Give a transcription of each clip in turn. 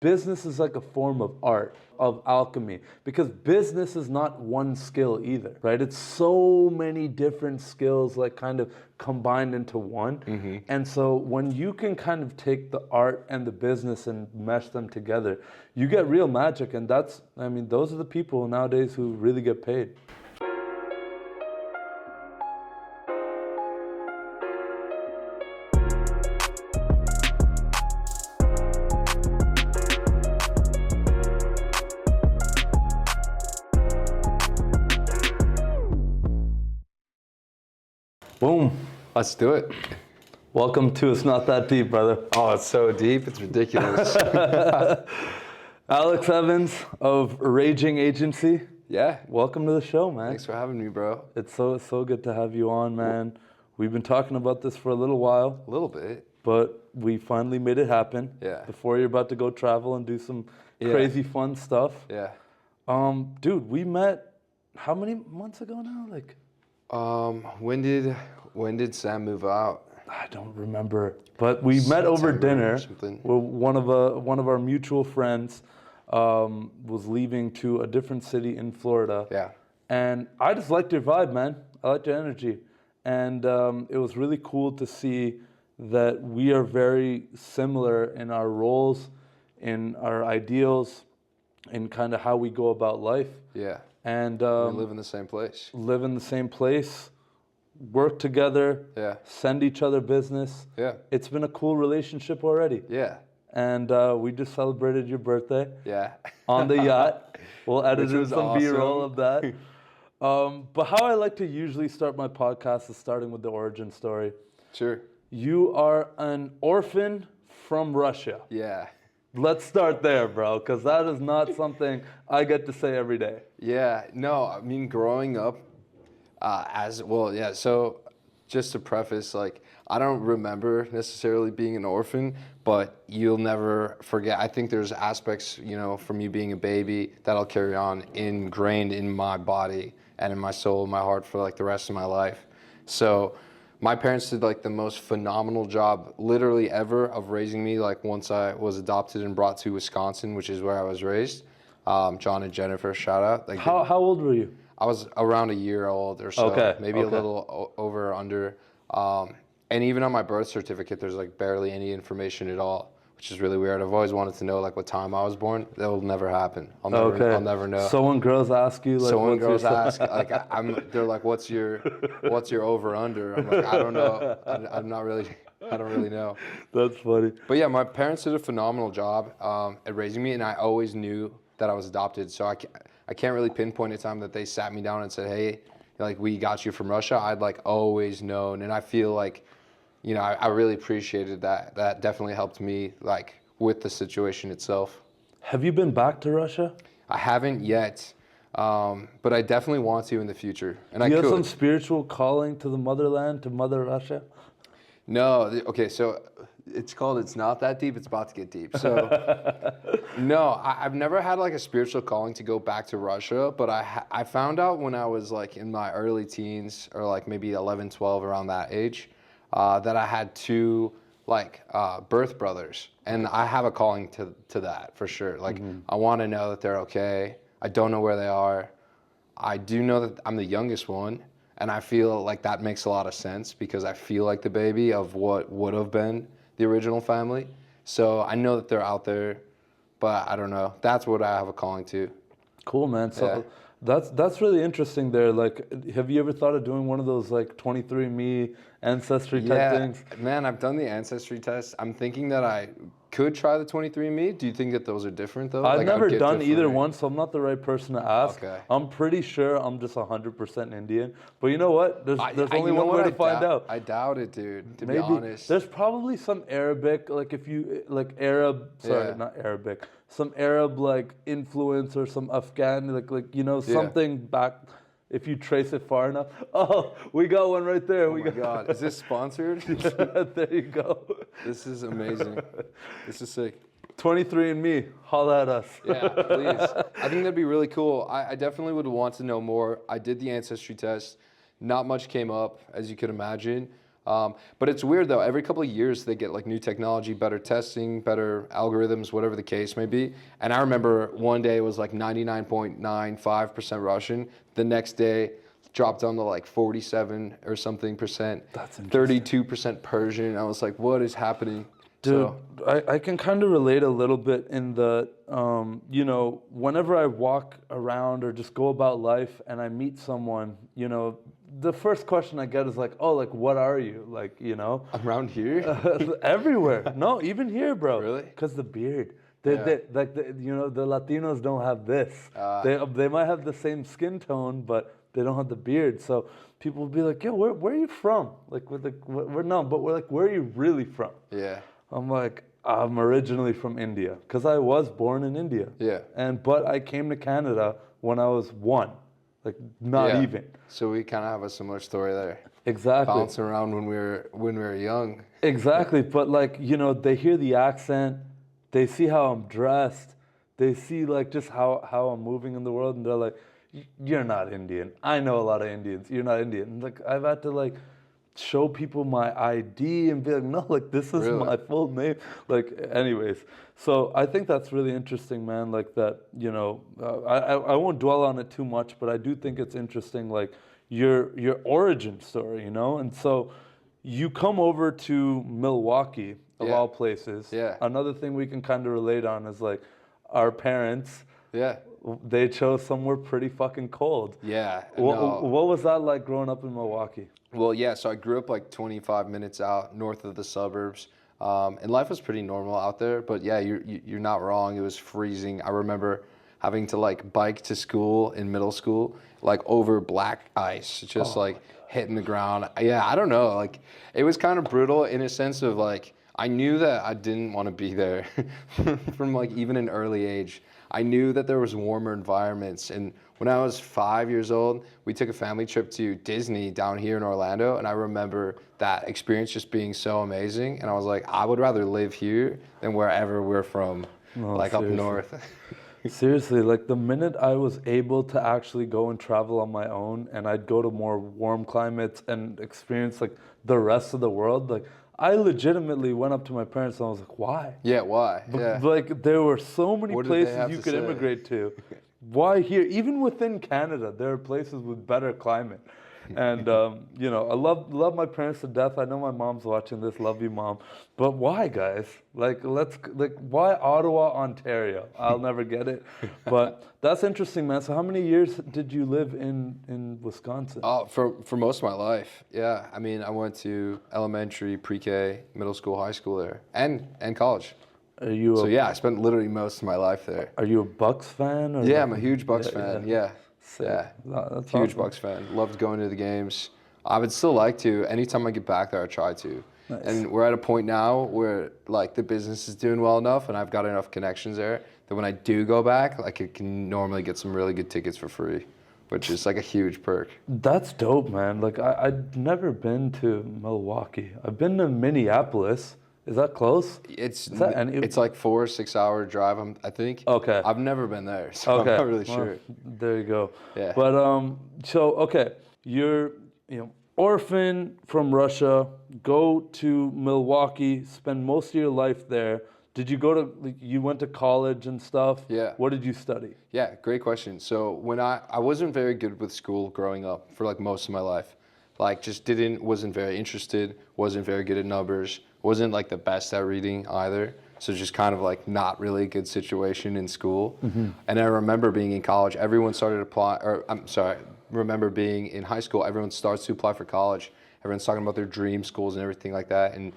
business is like a form of art, of alchemy, because business is not one skill either, right? It's so many different skills like kind of combined into one. And so when you can kind of take the art and the business and mesh them together, you get real magic. And that's, I mean, those are the people nowadays who really get paid. Boom. Let's do it. Welcome to It's Not That Deep, brother. Oh, it's so deep. It's ridiculous. Alex Evans of Raging Agency. Yeah. Welcome to the show, man. Thanks for having me, bro. It's so good to have you on, man. We've been talking about this for a little while, A little bit. but we finally made it happen. Yeah. Before you're about to go travel and do some Yeah. crazy fun stuff. Yeah. Dude, we met how many months ago now? Like, When did Sam move out? I don't remember, but we met over September dinner. or something. Well, one of our mutual friends was leaving to a different city in Florida. Yeah. And I just liked your vibe, man. I liked your energy. And it was really cool to see that we are very similar in our roles, in our ideals, in kind of how we go about life. Yeah. And We live in the same place. live in the same place, work together, Yeah. send each other business. Yeah. It's been a cool relationship already. Yeah. And we just celebrated your birthday Yeah. on the yacht. We'll edit Which in was some B-roll awesome. of that. But how I like to usually start my podcast is starting with the origin story. Sure. You are an orphan from Russia. Yeah. Let's start there, bro, because that is not something I get to say every day. Yeah. No, I mean, growing up, so just to preface, like, I don't remember necessarily being an orphan, but you'll never forget. I think there's aspects, from you being a baby that'll carry on ingrained in my body and in my soul, my heart for like the rest of my life. So my parents did like the most phenomenal job literally ever of raising me. Like once I was adopted and brought to Wisconsin, which is where I was raised. John and Jennifer, shout out. Like How old were you? I was around a year old or so, Okay, maybe a okay. little over or under. And even on my birth certificate, there's like barely any information at all, which is really weird. I've always wanted to know like what time I was born. That will never happen. I'll never know. So when girls ask you, like, So when what's girls your ask, like, they're like, "What's your over under?" I'm like, I don't know. I don't really know. That's funny. But yeah, my parents did a phenomenal job at raising me, and I always knew that I was adopted. So I can't really pinpoint a time that they sat me down and said, "Hey, like we got you from Russia." I'd like always known, and I feel like, I really appreciated that. That definitely helped me like with the situation itself. Have you been back to Russia? I haven't yet, but I definitely want to in the future, and Do you I have could. some spiritual calling to the motherland, to Mother Russia? No, okay, so It's Not That Deep, it's about to get deep. So, no, I've never had like a spiritual calling to go back to Russia, but I found out when I was like in my early teens or like maybe 11, 12, around that age, that I had two like birth brothers, and I have a calling to that for sure. Like I want to know that they're okay. I don't know where they are. I do know that I'm the youngest one. And I feel like that makes a lot of sense because I feel like the baby of what would have been the original family. So I know that they're out there, but I don't know. That's what I have a calling to. Cool, man. So Yeah. that's really interesting there. Like, have you ever thought of doing one of those like 23andMe ancestry type things? Man, I've done the ancestry test. I'm thinking that I could try the 23andMe. Do you think that those are different though? I've Like, never get done either different- one, so I'm not the right person to ask. Okay. I'm pretty sure I'm just 100% Indian. But you know what? There's only you know one what? way to find out. I doubt it, dude, to Maybe be honest. there's probably some Arabic, like if you like Arab, sorry, Yeah. not Arabic, some Arab like influence or some Afghan, like something back. If you trace it far enough, oh, we got one right there. Oh my God, is this sponsored? There you go. This is amazing. This is sick. 23andMe, holla at us. Yeah, please. I think that'd be really cool. I definitely would want to know more. I did the ancestry test. Not much came up, as you could imagine. But it's weird though. Every couple of years they get like new technology, better testing, better algorithms, whatever the case may be. And I remember one day it was like 99.95% Russian. The next day dropped down to like 47 or something percent. That's interesting. 32% Persian. I was like, what is happening? Dude, I can kind of relate a little bit in the, you know, whenever I walk around or just go about life and I meet someone, you know, the first question I get is like, oh, like, what are you? Like, you know? Around here? Everywhere. No, even here, bro. Really? Because the beard. Yeah. You know, the Latinos don't have this. They might have the same skin tone, but they don't have the beard. So people will be like, yo, where are you from? Like, we're not, but we're like, where are you really from? Yeah. I'm like, I'm originally from India because I was born in India. Yeah. But I came to Canada when I was 1, like not Yeah. even. So we kind of have a similar story there. Exactly. Bouncing around when we were young. Exactly. But like, you know, they hear the accent, they see how I'm dressed, they see like just how I'm moving in the world, and they're like, you're not Indian. I know a lot of Indians. You're not Indian. And like I've had to like show people my ID and be like, no, like this is Really? my full name. Like, anyways. So I think that's really interesting, man. Like that, you know, I won't dwell on it too much, but I do think it's interesting, like your origin story, you know. And so you come over to Milwaukee of Yeah. all places. Yeah. Another thing we can kind of relate on is like our parents. Yeah. They chose somewhere pretty fucking cold. Yeah. What was that like growing up in Milwaukee? Well, yeah, so I grew up like 25 minutes out north of the suburbs, and life was pretty normal out there. But yeah, you're not wrong. It was freezing. I remember having to like bike to school in middle school, like over black ice, just like hitting the ground. Yeah, I don't know. Like it was kind of brutal in a sense of like I knew that I didn't want to be there from like even an early age. I knew that there was warmer environments, and when I was 5 years old, we took a family trip to Disney down here in Orlando, and I remember that experience just being so amazing, and I was like, I would rather live here than wherever we're from, like seriously. up north. Seriously, like the minute I was able to actually go and travel on my own and I'd go to more warm climates and experience like the rest of the world, like I legitimately went up to my parents and I was like, why? Yeah, why? Yeah. Like there were so many What did they places have you to could say? immigrate to. Why here? Even within Canada, there are places with better climate. And you know, I love my parents to death. I know my mom's watching this. Love you, mom. But why, guys? Like why Ottawa, Ontario? I'll never get it. But that's interesting, man. So how many years did you live in Wisconsin? Oh, for most of my life, yeah. I mean, I went to elementary, pre-K, middle school, high school there, and college. Are you So yeah, I spent literally most of my life there. Are you a Bucks fan? Or Yeah, I'm a huge Bucks fan. Yeah. Sick. Yeah. That's Huge awesome. Bucks fan. Loved going to the games. I would still like to. Anytime I get back there, I try to. Nice. And we're at a point now where like the business is doing well enough, and I've got enough connections there that when I do go back, like I can normally get some really good tickets for free, which is like a huge perk. That's dope, man. Like I've never been to Milwaukee. I've been to Minneapolis. Is that close? It's like 4 or 6 hour drive. I think. Okay. I've never been there, so Okay. I'm not really Well, sure. there you go. Yeah. But so okay, you're orphan from Russia, go to Milwaukee, spend most of your life there. Did you you went to college and stuff? Yeah. What did you study? Yeah, great question. So when I wasn't very good with school growing up for like most of my life. Like just wasn't very interested, wasn't very good at numbers, wasn't like the best at reading either. So just kind of like not really a good situation in school. Mm-hmm. And I remember being in college, everyone started remember being in high school, everyone starts to apply for college. Everyone's talking about their dream schools and everything like that. And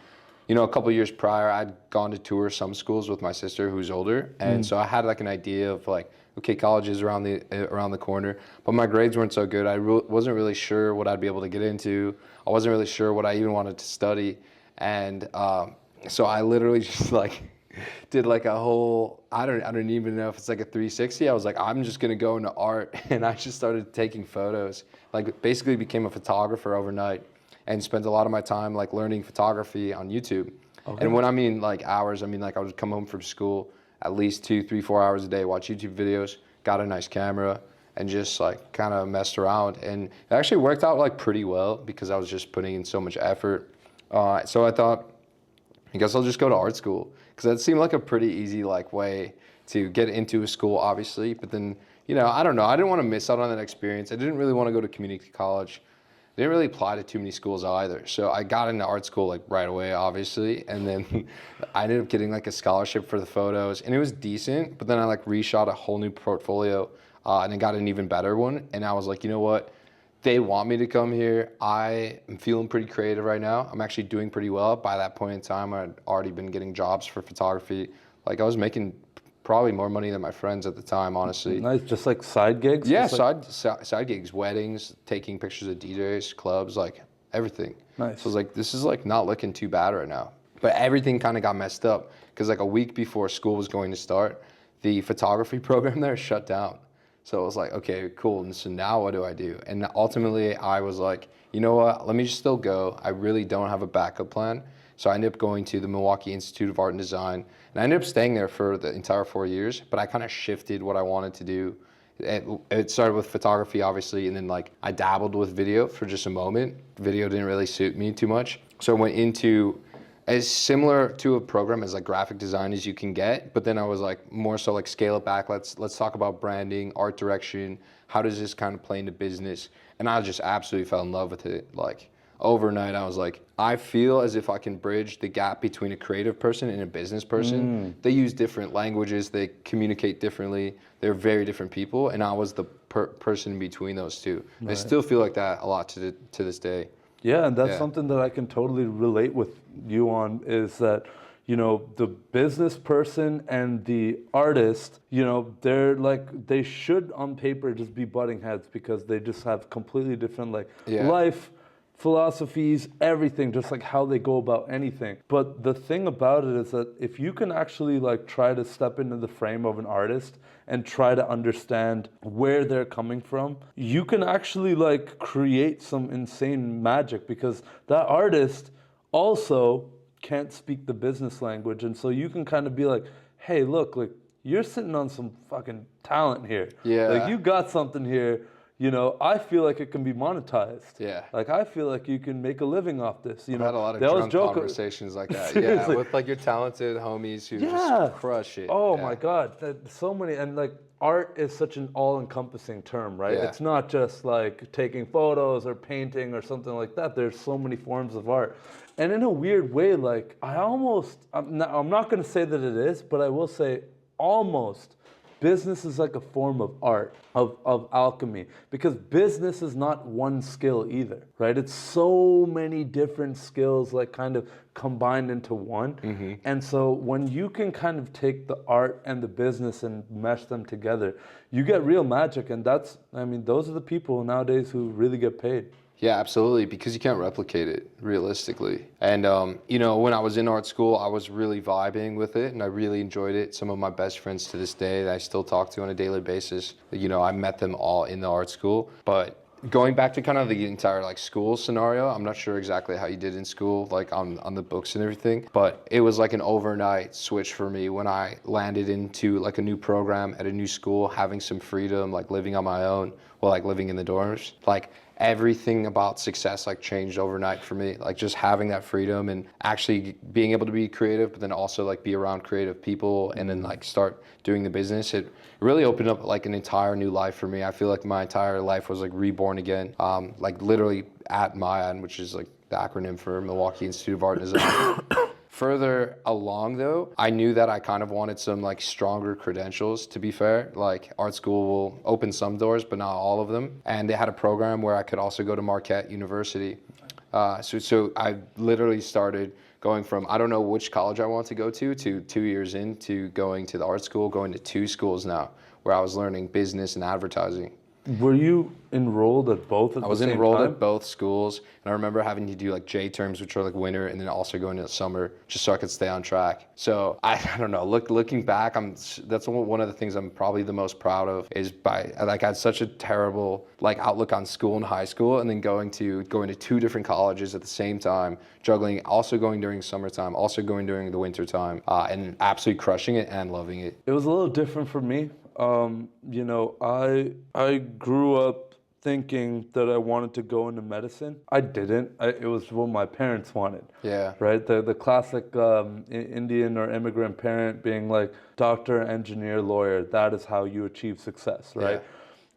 you know, a couple of years prior, I'd gone to tour some schools with my sister who's older. And so I had like an idea of like, okay, college is around the corner, but my grades weren't so good. I wasn't really sure what I'd be able to get into. I wasn't really sure what I even wanted to study. And so I literally just like did like a whole, I don't even know if it's like a 360. I was like, I'm just gonna go into art, and I just started taking photos. Like basically became a photographer overnight, and spent a lot of my time like learning photography on YouTube. Okay. And when I mean like hours, I mean like I would come home from school at least 2, 3, 4 hours a day, watch YouTube videos, got a nice camera, and just like kind of messed around. And it actually worked out like pretty well because I was just putting in so much effort. So I thought, I guess I'll just go to art school because that seemed like a pretty easy like way to get into a school, obviously. But then, I don't know. I didn't want to miss out on that experience. I didn't really want to go to community college. Didn't really apply to too many schools either. So I got into art school like right away, obviously. And then I ended up getting like a scholarship for the photos and it was decent. But then I like reshot a whole new portfolio and I got an even better one. And I was like, you know what? They want me to come here. I am feeling pretty creative right now. I'm actually doing pretty well. By that point in time, I'd already been getting jobs for photography. Like I was making probably more money than my friends at the time, honestly. Nice, just like side gigs? Yeah, Just like, side gigs, weddings, taking pictures of DJs, clubs, like everything. Nice. So I was like, this is like not looking too bad right now. But everything kind of got messed up because like a week before school was going to start, the photography program there shut down. So I was like, okay, cool. And so now what do I do? And ultimately I was like, you know what? Let me just still go. I really don't have a backup plan. So I ended up going to the Milwaukee Institute of Art and Design. And I ended up staying there for the entire 4 years, but I kind of shifted what I wanted to do. It started with photography, obviously, and then like I dabbled with video for just a moment. Video didn't really suit me too much. So I went into as similar to a program as like graphic design as you can get, but then I was like more so like scale it back. Let's talk about branding, art direction. How does this kind of play into business? And I just absolutely fell in love with it. Like overnight, I was like, I feel as if I can bridge the gap between a creative person and a business person. They use different languages, they communicate differently, they're very different people, and I was the person between those two. Right. I still feel like that a lot to this day. Yeah, and that's something that I can totally relate with you on is that, the business person and the artist, they're like, they should on paper just be butting heads because they just have completely different life philosophies, everything, just like how they go about anything. But the thing about it is that if you can actually like try to step into the frame of an artist and try to understand where they're coming from, you can actually like create some insane magic because that artist also can't speak the business language. And so you can kind of be like, hey, look, like you're sitting on some fucking talent here. Yeah. Like you got something here. I feel like it can be monetized. Yeah. Like I feel like you can make a living off this. I've had a lot of drunk conversations like that. Yeah, with like your talented homies who just crush it. Oh my God, so many, and like art is such an all-encompassing term, right? Yeah. It's not just like taking photos or painting or something like that. There's so many forms of art, and in a weird way, like I'm not going to say that it is, but I will say almost. Business is like a form of art, of alchemy, because business is not one skill either, right? It's so many different skills like kind of combined into one. Mm-hmm. And so when you can kind of take the art and the business and mesh them together, you get real magic. And those are the people nowadays who really get paid. Yeah, absolutely, because you can't replicate it realistically. And, when I was in art school, I was really vibing with it and I really enjoyed it. Some of my best friends to this day that I still talk to on a daily basis, I met them all in the art school. But going back to kind of the entire like school scenario, I'm not sure exactly how you did in school, like on the books and everything, but it was like an overnight switch for me when I landed into like a new program at a new school, having some freedom, like living on my own, like living in the dorms. Like everything about success like changed overnight for me. Like just having that freedom and actually being able to be creative, but then also like be around creative people and then like start doing the business. It really opened up like an entire new life for me. I feel like my entire life was like reborn again. Like literally at MIAD, which is like the acronym for Milwaukee Institute of Art and Design. Further along though, I knew that I kind of wanted some like stronger credentials, to be fair. Like art school will open some doors, but not all of them. And they had a program where I could also go to Marquette University. So I literally started going from, I don't know which college I want to go to 2 years into going to the art school, going to 2 schools now, where I was learning business and advertising. Were you enrolled at both at the same time? I was enrolled at both schools, and I remember having to do like J terms, which are like winter, and then also going to the summer, just so I could stay on track. So I don't know. Looking back, that's one of the things I'm probably the most proud of is I had such a terrible like outlook on school in high school, and then going to 2 different colleges at the same time, juggling, also going during summertime, also going during the winter time, and absolutely crushing it and loving it. It was a little different for me. I grew up thinking that I wanted to go into medicine. I didn't. It was what my parents wanted. Yeah. Right? The classic Indian or immigrant parent being like doctor, engineer, lawyer. That is how you achieve success, right?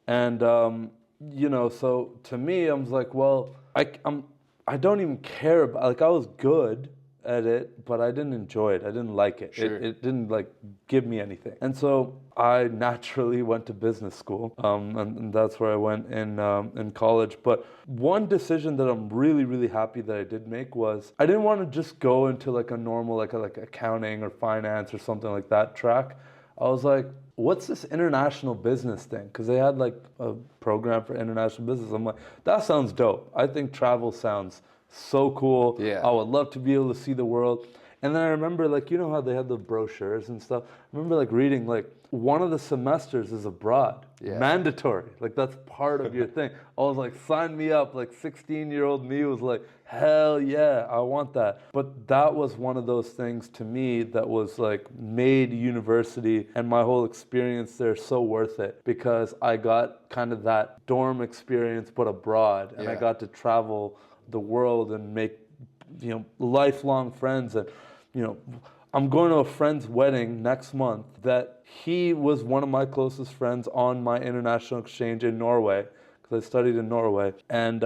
Yeah. And you know, so to me, I was like, well, I don't even care about, like, I was good at it, but I didn't enjoy it. I didn't like it. Sure. It didn't like give me anything. And so I naturally went to business school, and that's where I went in college. But one decision that I'm really, really happy that I did make was I didn't want to just go into like a normal like accounting or finance or something like that track. I was like, what's this international business thing? Because they had like a program for international business. I'm like, that sounds dope. I think travel sounds so cool. Yeah. I would love to be able to see the world. And then I remember, like, you know how they had the brochures and stuff? I remember like reading like one of the semesters is abroad. Yeah. Mandatory. Like that's part of your thing. I was like, sign me up. Like 16-year-old me was like, hell yeah, I want that. But that was one of those things to me that was like made university and my whole experience there so worth it, because I got kind of that dorm experience but abroad, and I Yeah. got to travel the world and make, you know, lifelong friends. And, you know, I'm going to a friend's wedding next month that he was one of my closest friends on my international exchange in Norway, because I studied in Norway. And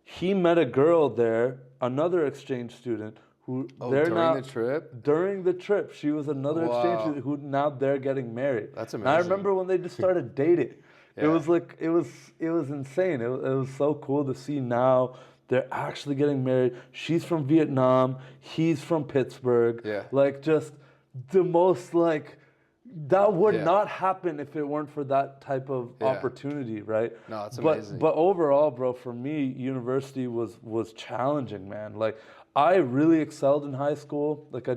he met a girl there, another exchange student, who they're during now, the trip? during the trip, she was another exchange Wow. student who now they're getting married. That's And I amazing. remember when they just started dating. It Yeah. was like it was insane. It was so cool to see now they're actually getting married. She's from Vietnam. He's from Pittsburgh. Yeah. Like just the most like that would Yeah. not happen if it weren't for that type of Yeah. opportunity, right? No, it's but, amazing. But overall, bro, for me, university was challenging, man. Like I really excelled in high school. Like I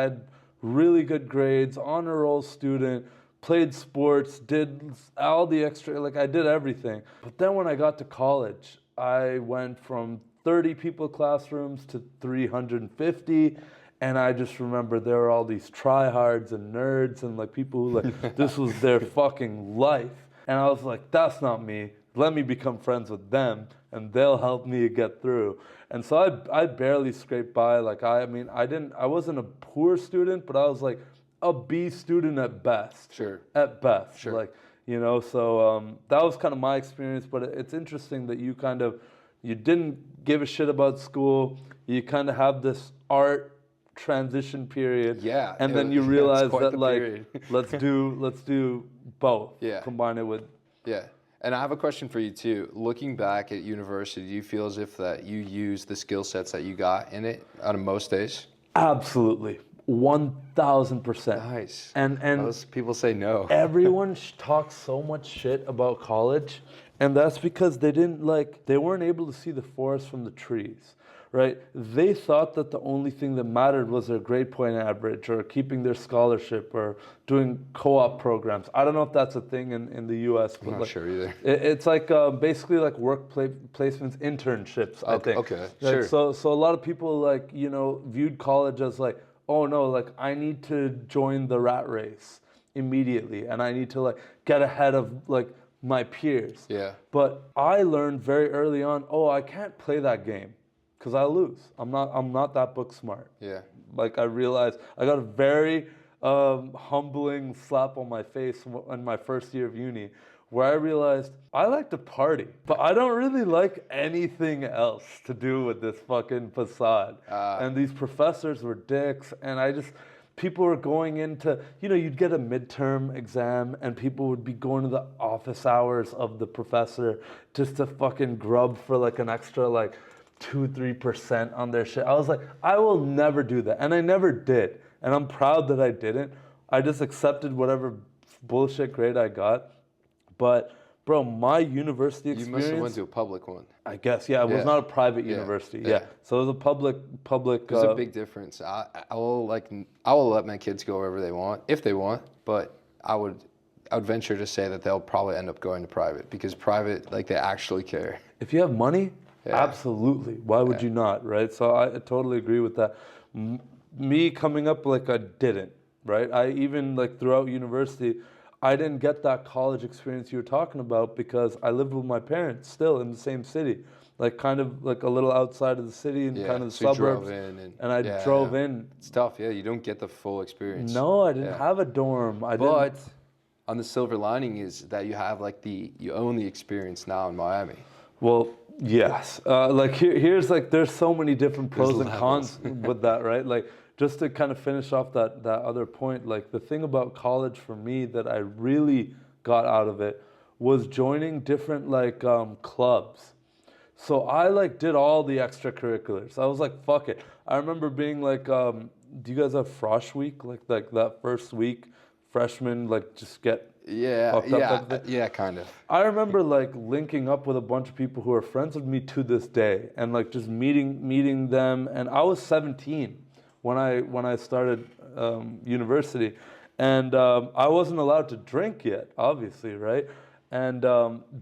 had really good grades, honor roll student, played sports, did all the extra, like I did everything. But then when I got to college, I went from 30 people classrooms to 350. And I just remember there were all these tryhards and nerds and like people who like, this was their fucking life. And I was like, that's not me. Let me become friends with them and they'll help me get through. And so I barely scraped by. Like, I wasn't a poor student, but I was like a B student at best. Sure. At best. Sure. Like, you know, so that was kind of my experience. But it's interesting that you didn't give a shit about school. You kind of have this art transition period. Yeah. And then you realize quite that the like, period. let's do both. Yeah. Combine it with. Yeah. And I have a question for you too. Looking back at university, do you feel as if that you use the skill sets that you got in it on most days? Absolutely. 1000%. Nice. And Most people say no. everyone talks so much shit about college, and that's because they weren't able to see the forest from the trees, right? They thought that the only thing that mattered was their grade point average or keeping their scholarship or doing co-op programs. I don't know if that's a thing in the US, but I'm not sure either. it's like basically like work placements, internships, I think. Okay, Like, sure. So a lot of people like, you know, viewed college as like, oh no, like I need to join the rat race immediately and I need to like get ahead of like my peers. Yeah. But I learned very early on, oh, I can't play that game because I lose. I'm not that book smart. Yeah. Like I realized I got a very humbling slap on my face in my first year of uni, where I realized I like to party, but I don't really like anything else to do with this fucking facade. And these professors were dicks, and people were going into, you know, you'd get a midterm exam and people would be going to the office hours of the professor just to fucking grub for like an extra like 2-3% on their shit. I was like, I will never do that. And I never did. And I'm proud that I didn't. I just accepted whatever bullshit grade I got. But bro, my university You experience, must have went to a public one. I guess, yeah, it was Yeah. not a private Yeah. university. Yeah. Yeah. So it was a public There's a big difference. I will let my kids go wherever they want, if they want, but I would venture to say that they'll probably end up going to private, because private, like, they actually care. If you have money, Yeah. absolutely. Why would you not, right? So I totally agree with that. Me coming up, like, I didn't, right? I even, like, throughout university, I didn't get that college experience you were talking about because I lived with my parents still in the same city, like kind of like a little outside of the city and kind of the so you suburbs. drove in And I drove in. It's tough, yeah. You don't get the full experience. No, I didn't Yeah. have a dorm. But on the silver lining is that you have like you own the experience now in Miami. Well, yes. Like here's like there's so many different pros and levels. cons with that, right? Like just to kind of finish off that other point, like the thing about college for me that I really got out of it was joining different like clubs. So I like did all the extracurriculars. I was like, fuck it. I remember being like, do you guys have Frosh Week? Like that first week, freshmen like just get fucked up type of thing? Yeah, kind of. I remember like linking up with a bunch of people who are friends with me to this day, and like just meeting them. And I was 17 when I started university, and I wasn't allowed to drink yet, obviously, right? And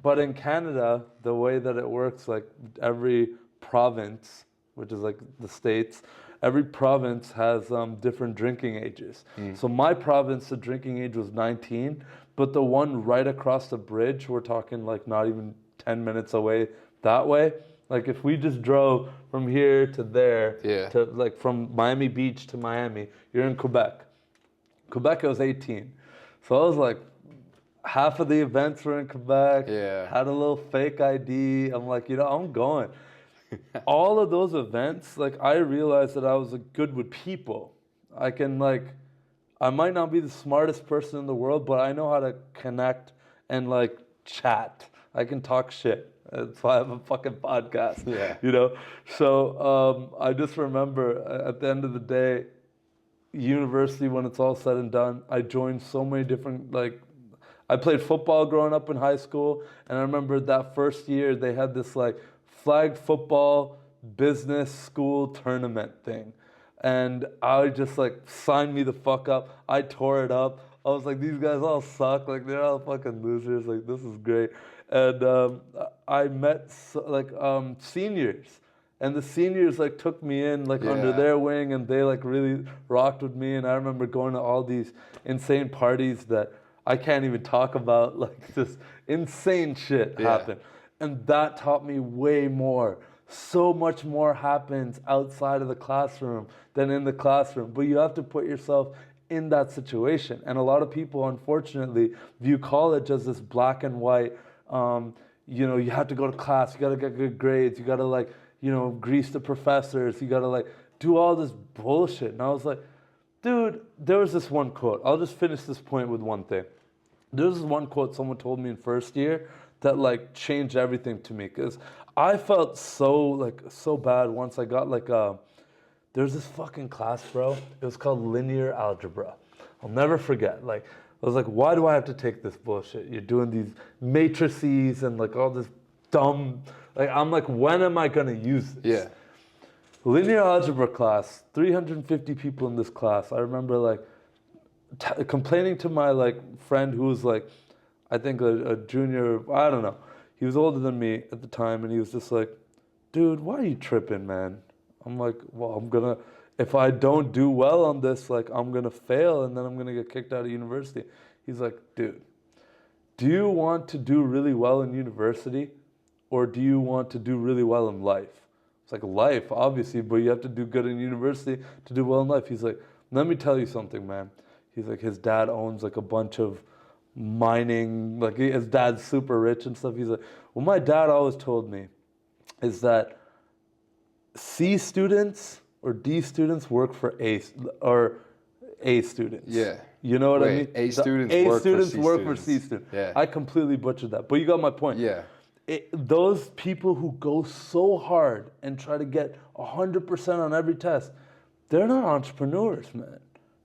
but in Canada, the way that it works, like every province, which is like the states, every province has different drinking ages. So my province, the drinking age was 19, but the one right across the bridge, we're talking like not even 10 minutes away that way. Like if we just drove from here to there, to like from Miami Beach to Miami, you're in Quebec. Quebec, I was 18. So I was like, half of the events were in Quebec. Yeah. Had a little fake ID. I'm like, I'm going. All of those events, like I realized that I was good with people. I might not be the smartest person in the world, but I know how to connect and like chat. I can talk shit. That's why I have a fucking podcast. Yeah. So I just remember at the end of the day, university, when it's all said and done, I joined so many different I played football growing up in high school, and I remember that first year they had this like flag football business school tournament thing. And I just like signed me the fuck up. I tore it up. I was like, these guys all suck. Like they're all fucking losers. Like this is great. And I met seniors, and the seniors like took me in like under their wing, and they like really rocked with me. And I remember going to all these insane parties that I can't even talk about. Like this insane shit happened, and that taught me way more. So much more happens outside of the classroom than in the classroom, but you have to put yourself in that situation. And a lot of people, unfortunately, view college as this black and white. You have to go to class, you got to get good grades, you got to grease the professors, you got to do all this bullshit. And I was like, dude, there was this one quote. I'll just finish this point with one thing. There was this one quote someone told me in first year that changed everything to me, because I felt so bad once I got there's this fucking class, bro. It was called linear algebra. I'll never forget. I was like, why do I have to take this bullshit? You're doing these matrices and all this dumb. I'm like, when am I gonna use this? Yeah. Linear algebra class, 350 people in this class. I remember complaining to my friend who was I think a junior, I don't know. He was older than me at the time, and he was just like, dude, why are you tripping, man? I'm like, well, if I don't do well on this, I'm gonna fail, and then I'm gonna get kicked out of university. He's like, dude, do you want to do really well in university, or do you want to do really well in life? It's like life, obviously, but you have to do good in university to do well in life. He's like, let me tell you something, man. He's like, his dad owns a bunch of mining, his dad's super rich and stuff. He's like, well, my dad always told me is that C students or D students work for A students. Yeah. You know what I mean? A students work for C students. Yeah. I completely butchered that, but you got my point. Yeah. Those people who go so hard and try to get 100% on every test, they're not entrepreneurs, man.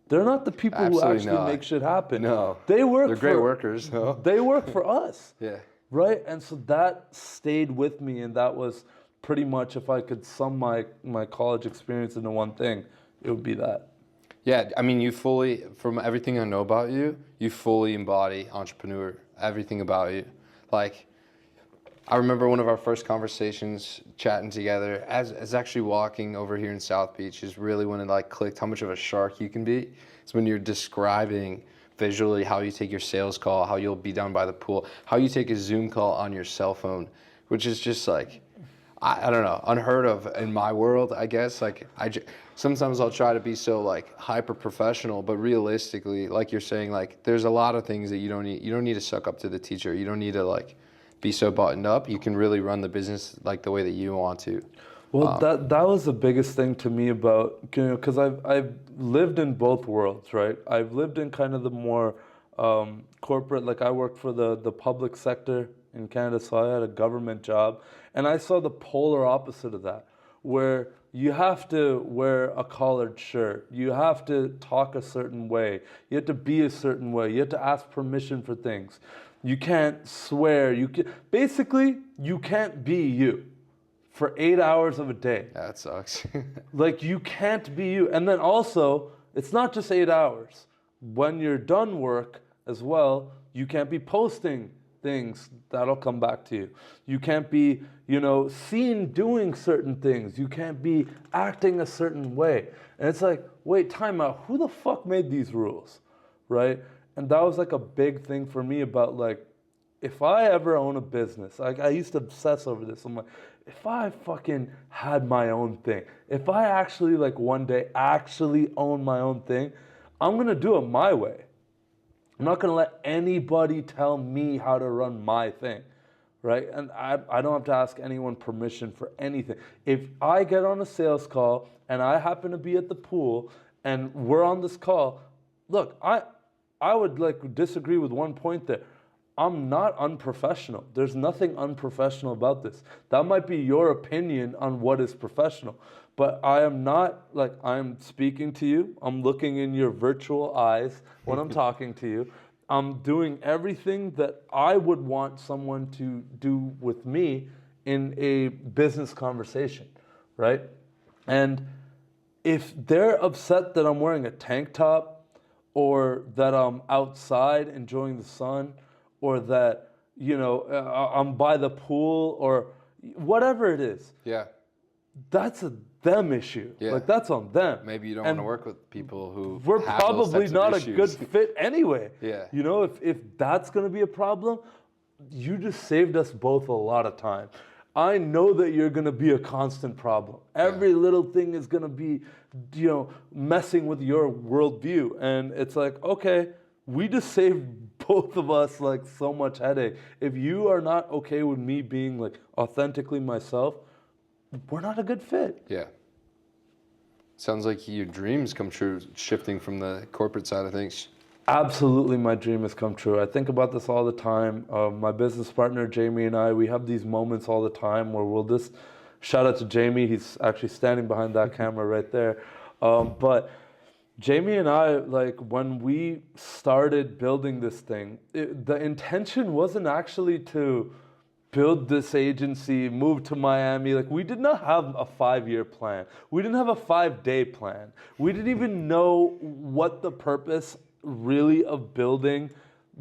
They're not the people who actually make shit happen. No. They're great workers. No. They work for us. Yeah. Right? And so that stayed with me, and that was pretty much, if I could sum my college experience into one thing, it would be that. Yeah, I mean, from everything I know about you, you fully embody entrepreneur, everything about you. I remember one of our first conversations chatting together as actually walking over here in South Beach is really when it clicked how much of a shark you can be. It's when you're describing visually, how you take your sales call, how you'll be down by the pool, how you take a Zoom call on your cell phone, which is just like, I don't know, unheard of in my world, I guess. Like, sometimes I'll try to be so like hyper professional, but realistically, like you're saying, like there's a lot of things that you don't need to suck up to the teacher. You don't need to like be so buttoned up. You can really run the business like the way that you want to. Well, that was the biggest thing to me about, you know, because I've lived in both worlds, right? I've lived in kind of the more corporate, like I worked for the public sector in Canada, so I had a government job, and I saw the polar opposite of that, where you have to wear a collared shirt, you have to talk a certain way, you have to be a certain way, you have to ask permission for things, you can't swear, basically you can't be you for 8 hours of a day. That sucks. Like, you can't be you. And then also, it's not just 8 hours. When you're done work as well, you can't be posting things that'll come back to you. You can't be, you know, seen doing certain things. You can't be acting a certain way. And it's like, wait, time out. Who the fuck made these rules, right? And that was like a big thing for me about like, if I ever own a business, I used to obsess over this. I'm like, if I fucking had my own thing, if I actually like one day actually own my own thing, I'm gonna do it my way. I'm not gonna let anybody tell me how to run my thing, right? And I don't have to ask anyone permission for anything. If I get on a sales call and I happen to be at the pool and we're on this call, look, I would like disagree with one point there. I'm not unprofessional. There's nothing unprofessional about this. That might be your opinion on what is professional, but I am not, like, I'm speaking to you. I'm looking in your virtual eyes when I'm talking to you. I'm doing everything that I would want someone to do with me in a business conversation, right? And if they're upset that I'm wearing a tank top or that I'm outside enjoying the sun, or that, you know, I'm by the pool, or whatever it is. Yeah. That's a them issue. Yeah. Like, that's on them. Maybe you don't want to work with people who we're have probably those types not of a good fit anyway. Yeah. You know, if that's going to be a problem, you just saved us both a lot of time. I know that you're going to be a constant problem. Every little thing is going to be, you know, messing with your worldview. And it's like, okay, we just saved both of us like so much headache. If you are not okay with me being like authentically myself, we're not a good fit. Yeah. Sounds like your dreams come true shifting from the corporate side of things. Absolutely, my dream has come true. I think about this all the time. My business partner, Jamie, and I, we have these moments all the time where we'll just, shout out to Jamie, he's actually standing behind that camera right there. But Jamie and I, like, when we started building this thing, the intention wasn't actually to build this agency, move to Miami. Like, we did not have a 5-year plan. We didn't have a 5-day plan. We didn't even know what the purpose really of building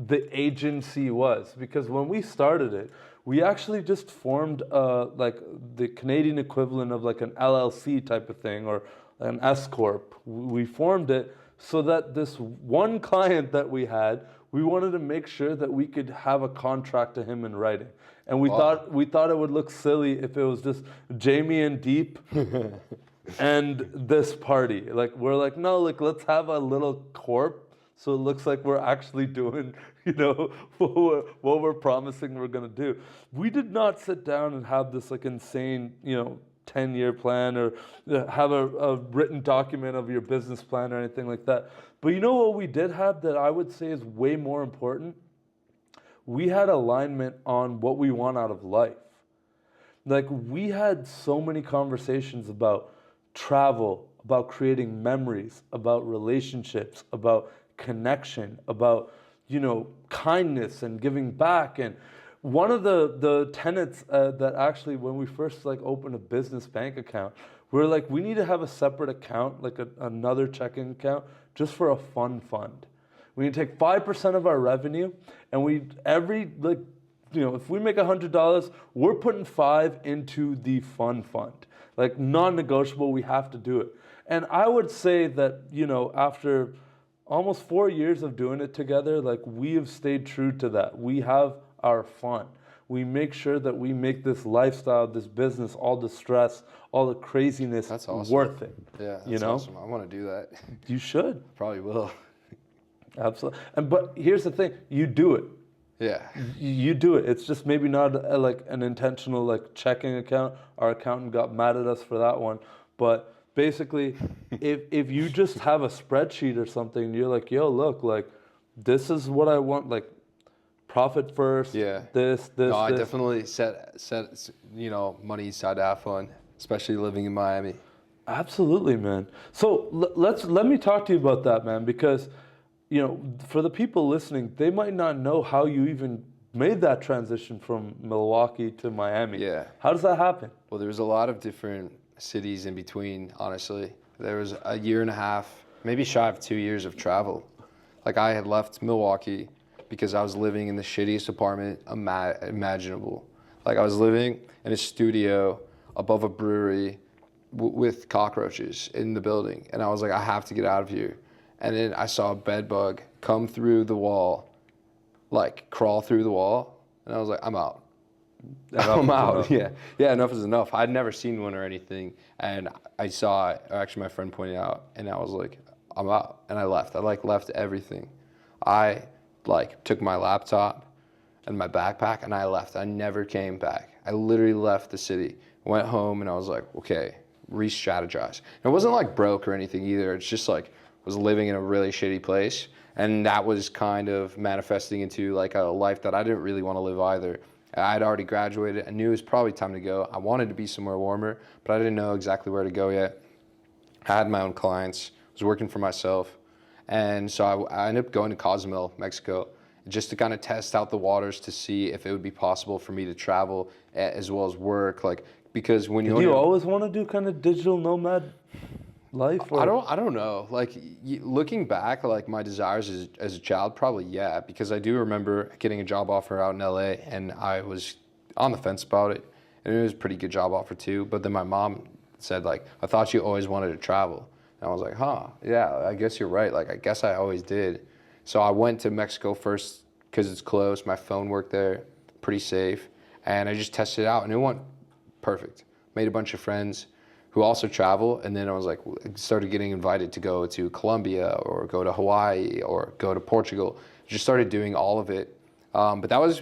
the agency was. Because when we started it, we actually just formed like the Canadian equivalent of like an LLC type of thing, or an S Corp. We formed it so that this one client that we had, we wanted to make sure that we could have a contract to him in writing. And we thought it would look silly if it was just Jamie and Deep and this party. Like, we're like, no, like, let's have a little corp so it looks like we're actually doing, you know, what we're promising we're gonna do. We did not sit down and have this like insane, you know, 10-year plan, or have a written document of your business plan or anything like that. But you know what we did have that I would say is way more important? We had alignment on what we want out of life. Like, we had so many conversations about travel, about creating memories, about relationships, about connection, about, you know, kindness and giving back. And one of the tenets that actually, when we first like opened a business bank account, we're like, we need to have a separate account, like another checking account, just for a fun fund. We need to take 5% of our revenue, and if we make $100, we're putting 5 into the fun fund. Like, non-negotiable, we have to do it. And I would say that, you know, after almost 4 years of doing it together, like we have stayed true to that. We have our fun. We make sure that we make this lifestyle, this business, all the stress, all the craziness That's awesome. worth it. Yeah, you that's know? awesome. I want to do that. You should. Probably will. Absolutely. But here's the thing, you do it. Yeah. You do it. It's just maybe not like an intentional like checking account. Our accountant got mad at us for that one. But basically, if you just have a spreadsheet or something, you're like, yo, look, like this is what I want, like profit first. Yeah. This. No, I this. definitely set money aside to have fun, especially living in Miami. Absolutely, man. So let me talk to you about that, man, because for the people listening, they might not know how you even made that transition from Milwaukee to Miami. Yeah. How does that happen? Well, there was a lot of different cities in between, honestly. There was a year and a half, maybe shy of 2 years of travel. Like I had left Milwaukee because I was living in the shittiest apartment imaginable. Like I was living in a studio above a brewery with cockroaches in the building. And I was like, I have to get out of here. And then I saw a bed bug come through the wall, like crawl through the wall. And I was like, I'm out. I'm out. Yeah. Yeah, enough is enough. I'd never seen one or anything. And I saw it, or actually my friend pointed out, and I was like, I'm out. And I left. I left everything. I took my laptop and my backpack and I left. I never came back. I literally left the city, went home, and I was like, okay, re-strategize. And it wasn't like broke or anything either. It's just like, was living in a really shitty place, and that was kind of manifesting into like a life that I didn't really want to live either. I'd already graduated. I knew it was probably time to go. I wanted to be somewhere warmer, but I didn't know exactly where to go yet. I had my own clients, was working for myself, and so I ended up going to Cozumel, Mexico, just to kind of test out the waters to see if it would be possible for me to travel as well as work, like because when you always want to do kind of digital nomad life? Or? I don't know. Like looking back, like my desires as a child, probably yeah, because I do remember getting a job offer out in LA, and I was on the fence about it, and it was a pretty good job offer too. But then my mom said like, I thought you always wanted to travel, and I was like, huh, yeah, I guess you're right. Like I guess I always did. So I went to Mexico first because it's close. My phone worked there, pretty safe, and I just tested it out, and it went perfect. Made a bunch of friends who also travel, and then I was like, started getting invited to go to Colombia or go to Hawaii or go to Portugal. Just started doing all of it, but that was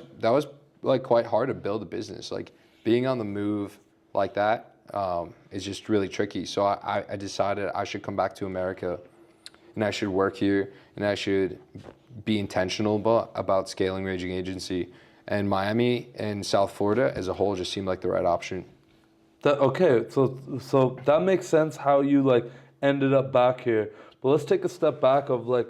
like quite hard to build a business. Like being on the move like that is just really tricky. So I decided I should come back to America, and I should work here, and I should be intentional about scaling Raging Agency. And Miami and South Florida as a whole just seemed like the right option. Okay, so that makes sense how you like ended up back here. But let's take a step back of like,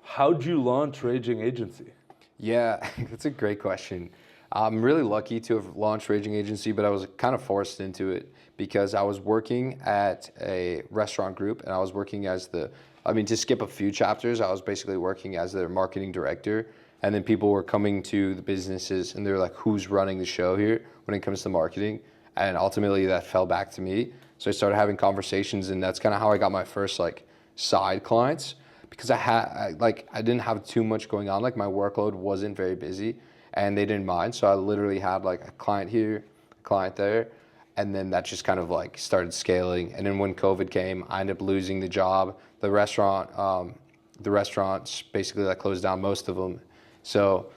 how'd you launch Raging Agency? Yeah, that's a great question. I'm really lucky to have launched Raging Agency, but I was kind of forced into it because I was working at a restaurant group, and I was working to skip a few chapters, I was basically working as their marketing director. And then people were coming to the businesses and they're like, who's running the show here when it comes to marketing? And ultimately that fell back to me. So I started having conversations, and that's kind of how I got my first like side clients, because I didn't have too much going on. Like my workload wasn't very busy, and they didn't mind. So I literally had like a client here, a client there, and then that just kind of like started scaling. And then when COVID came, I ended up losing the job. The restaurants basically like closed down, most of them. So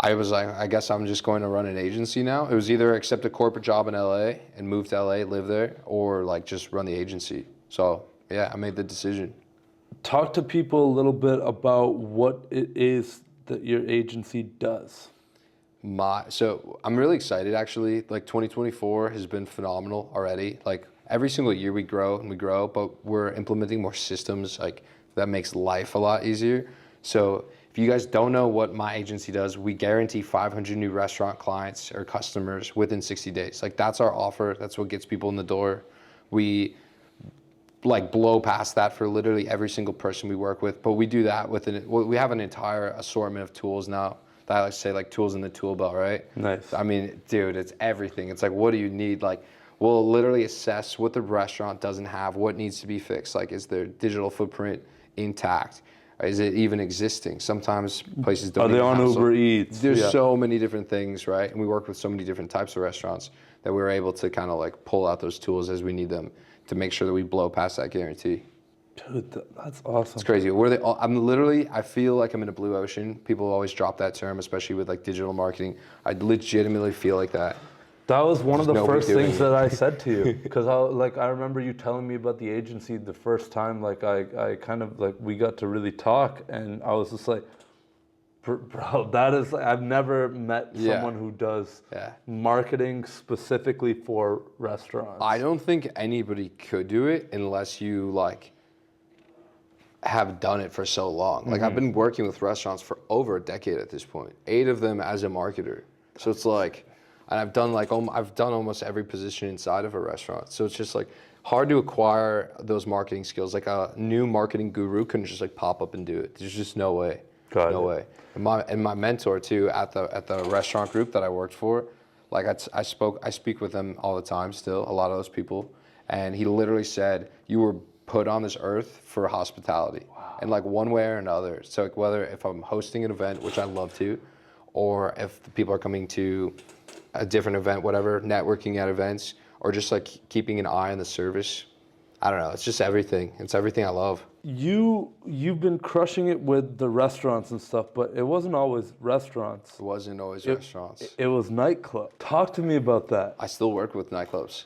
I was like, I guess I'm just going to run an agency now. It was either accept a corporate job in LA and move to LA, live there, or like just run the agency. So yeah, I made the decision. Talk to people a little bit about what it is that your agency does. So I'm really excited actually. Like 2024 has been phenomenal already. Like every single year we grow, but we're implementing more systems like that makes life a lot easier. So if you guys don't know what my agency does, we guarantee 500 new restaurant clients or customers within 60 days. Like that's our offer. That's what gets people in the door. We like blow past that for literally every single person we work with. But we do that we have an entire assortment of tools now that I like to say like tools in the tool belt, right? Nice. I mean, dude, it's everything. It's like, what do you need? Like we'll literally assess what the restaurant doesn't have, what needs to be fixed. Like is their digital footprint intact? Is it even existing? Sometimes places don't Are they even on have Uber Eats? There's Yeah. so many different things, right? And we work with so many different types of restaurants that we're able to kind of like pull out those tools as we need them to make sure that we blow past that guarantee. Dude, that's awesome. It's crazy. I feel like I'm in a blue ocean. People always drop that term, especially with like digital marketing. I legitimately feel like that. That was one of the nobody first doing things it. that I said to you, because I remember you telling me about the agency the first time. Like I kind of like we got to really talk, and I was just like, bro, that is I've never met Yeah. someone who does Yeah. marketing specifically for restaurants. I don't think anybody could do it unless you like have done it for so long. Like I've been working with restaurants for over a decade at this point, 8 of them as a marketer. So it's like, and I've done almost every position inside of a restaurant. So it's just like hard to acquire those marketing skills. Like a new marketing guru couldn't just like pop up and do it. There's just no way. Got no it. way. And my mentor too at the restaurant group that I worked for, like I speak with them all the time still, a lot of those people, and he literally said, you were put on this earth for hospitality. Wow. And like one way or another. So like whether if I'm hosting an event, which I love to, or if the people are coming to a different event, whatever, networking at events, or just like keeping an eye on the service. I don't know. It's just everything. It's everything I love. You've been crushing it with the restaurants and stuff, but it wasn't always restaurants. It wasn't always restaurants. It was nightclub. Talk to me about that. I still work with nightclubs.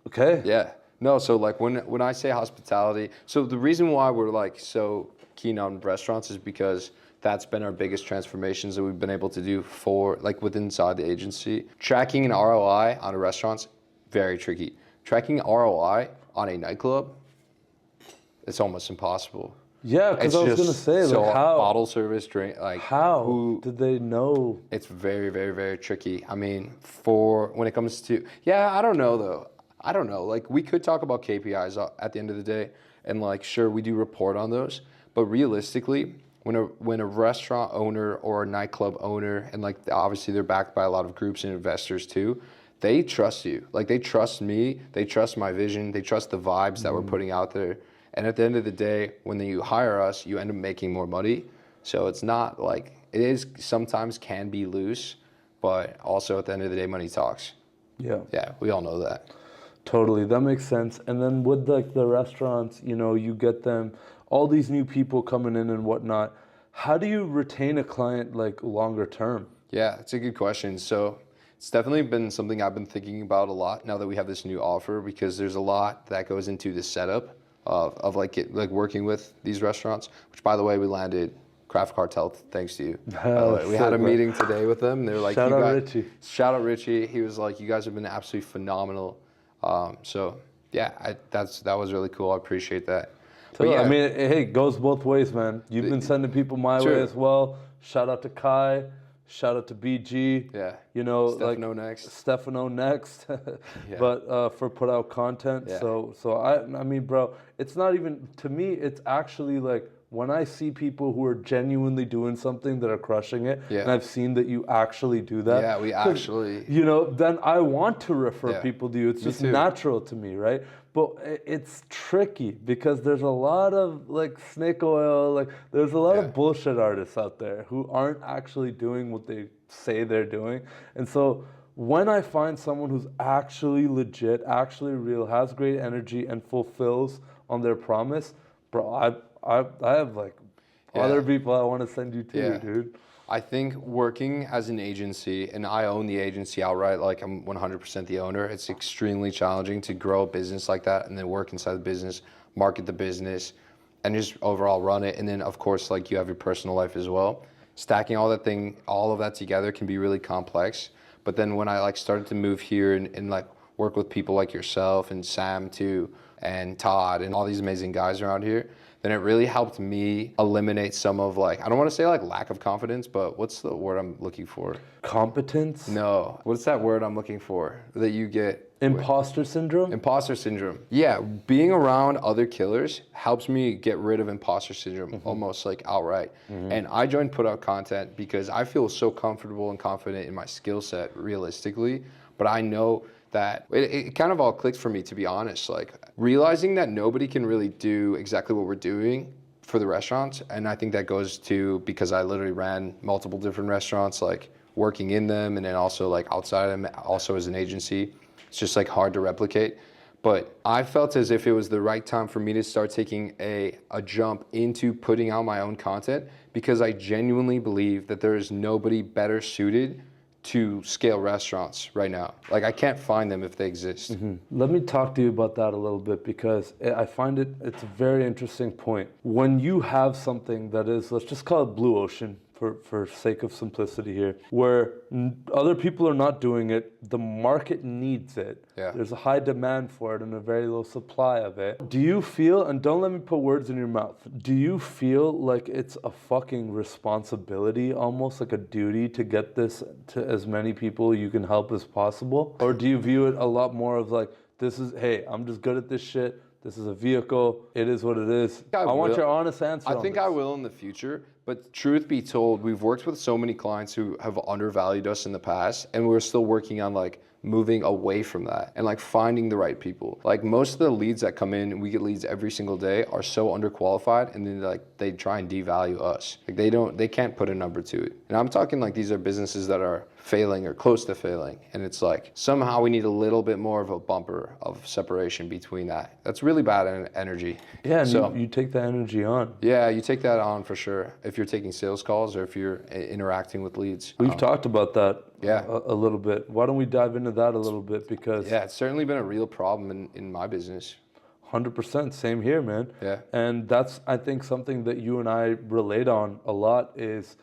Okay. Yeah. No, so like when I say hospitality, so the reason why we're like so keen on restaurants is because that's been our biggest transformations that we've been able to do for like within inside the agency. Tracking an ROI on a restaurant's very tricky. Tracking ROI on a nightclub, it's almost impossible. Yeah, because I was gonna say, so like, how bottle service, drink, like how did they know? It's very, very, very tricky. I mean, for when it comes to I don't know though. I don't know. Like we could talk about KPIs at the end of the day, and like sure we do report on those, but realistically, when a restaurant owner or a nightclub owner, and like obviously they're backed by a lot of groups and investors too, they trust you. Like they trust me, they trust my vision, they trust the vibes that we're putting out there. And at the end of the day, when you hire us, you end up making more money. So it's not like, it is sometimes can be loose, but also at the end of the day, money talks. Yeah. Yeah, we all know that. Totally, that makes sense. And then with like the restaurants, you know, you get them, all these new people coming in and whatnot. How do you retain a client like longer term? Yeah, it's a good question. So it's definitely been something I've been thinking about a lot now that we have this new offer, because there's a lot that goes into the setup of like working with these restaurants, which by the way, we landed Craft Cartel thanks to you. We had a meeting today with them. They were like, shout out Richie. Shout out Richie. He was like, you guys have been absolutely phenomenal. So yeah, that was really cool. I appreciate that. So, yeah. I mean, hey, it goes both ways, man. You've been sending people my way as well. Shout out to Kai. Shout out to BG. Yeah. You know, Stefano next. Yeah. But for put out content. Yeah. So I mean, bro, it's not even, to me, it's actually like when I see people who are genuinely doing something that are crushing it, and I've seen that you actually do that. Yeah, we actually. You know, then I want to refer people to you. It's just natural to me, right? But it's tricky because there's a lot of like snake oil, like there's a lot of bullshit artists out there who aren't actually doing what they say they're doing. And so when I find someone who's actually legit, actually real, has great energy and fulfills on their promise, bro, I have like other people I want to send you to, dude. I think working as an agency, and I own the agency outright, like I'm 100% the owner, it's extremely challenging to grow a business like that and then work inside the business, market the business, and just overall run it. And then of course, like you have your personal life as well. Stacking all of that together can be really complex. But then when I like started to move here and like work with people like yourself and Sam too, and Todd and all these amazing guys around here, then it really helped me eliminate some of like, I don't want to say like lack of confidence, but what's the word I'm looking for? Competence? No. What's that word I'm looking for that you get? Imposter syndrome? Imposter syndrome. Yeah, being around other killers helps me get rid of imposter syndrome almost like outright. And I joined Put Out Content because I feel so comfortable and confident in my skill set realistically, but I know that it kind of all clicked for me, to be honest. Like realizing that nobody can really do exactly what we're doing for the restaurants. And I think that goes to because I literally ran multiple different restaurants, like working in them and then also like outside of them, also as an agency. It's just like hard to replicate. But I felt as if it was the right time for me to start taking a jump into putting out my own content, because I genuinely believe that there is nobody better suited to scale restaurants right now. Like, I can't find them if they exist. Let me talk to you about that a little bit, because I find it's a very interesting point. When you have something that is, let's just call it blue ocean for sake of simplicity here, where other people are not doing it, the market needs it. Yeah. There's a high demand for it and a very low supply of it. Do you feel, and don't let me put words in your mouth, do you feel like it's a fucking responsibility, almost like a duty, to get this to as many people you can help as possible? Or do you view it a lot more of like, this is, hey, I'm just good at this shit, this is a vehicle, it is what it is? I want your honest answer I on think this. I will in the future, but truth be told, we've worked with so many clients who have undervalued us in the past, and we're still working on like moving away from that and like finding the right people. Like, most of the leads that come in, and we get leads every single day, are so underqualified, and then like they try and devalue us. Like, they can't put a number to it. And I'm talking like these are businesses that are failing or close to failing, and it's like somehow we need a little bit more of a bumper of separation between that. That's really bad energy. Yeah, and so you take that energy on. yeah, you take that on for sure if you're taking sales calls or if you're interacting with leads. We've talked about that Yeah. a little bit. Why don't we dive into that a little bit? Because Yeah, it's certainly been a real problem in my business. 100%, same here, man. Yeah. And that's, I think, something that you and I relate on a lot is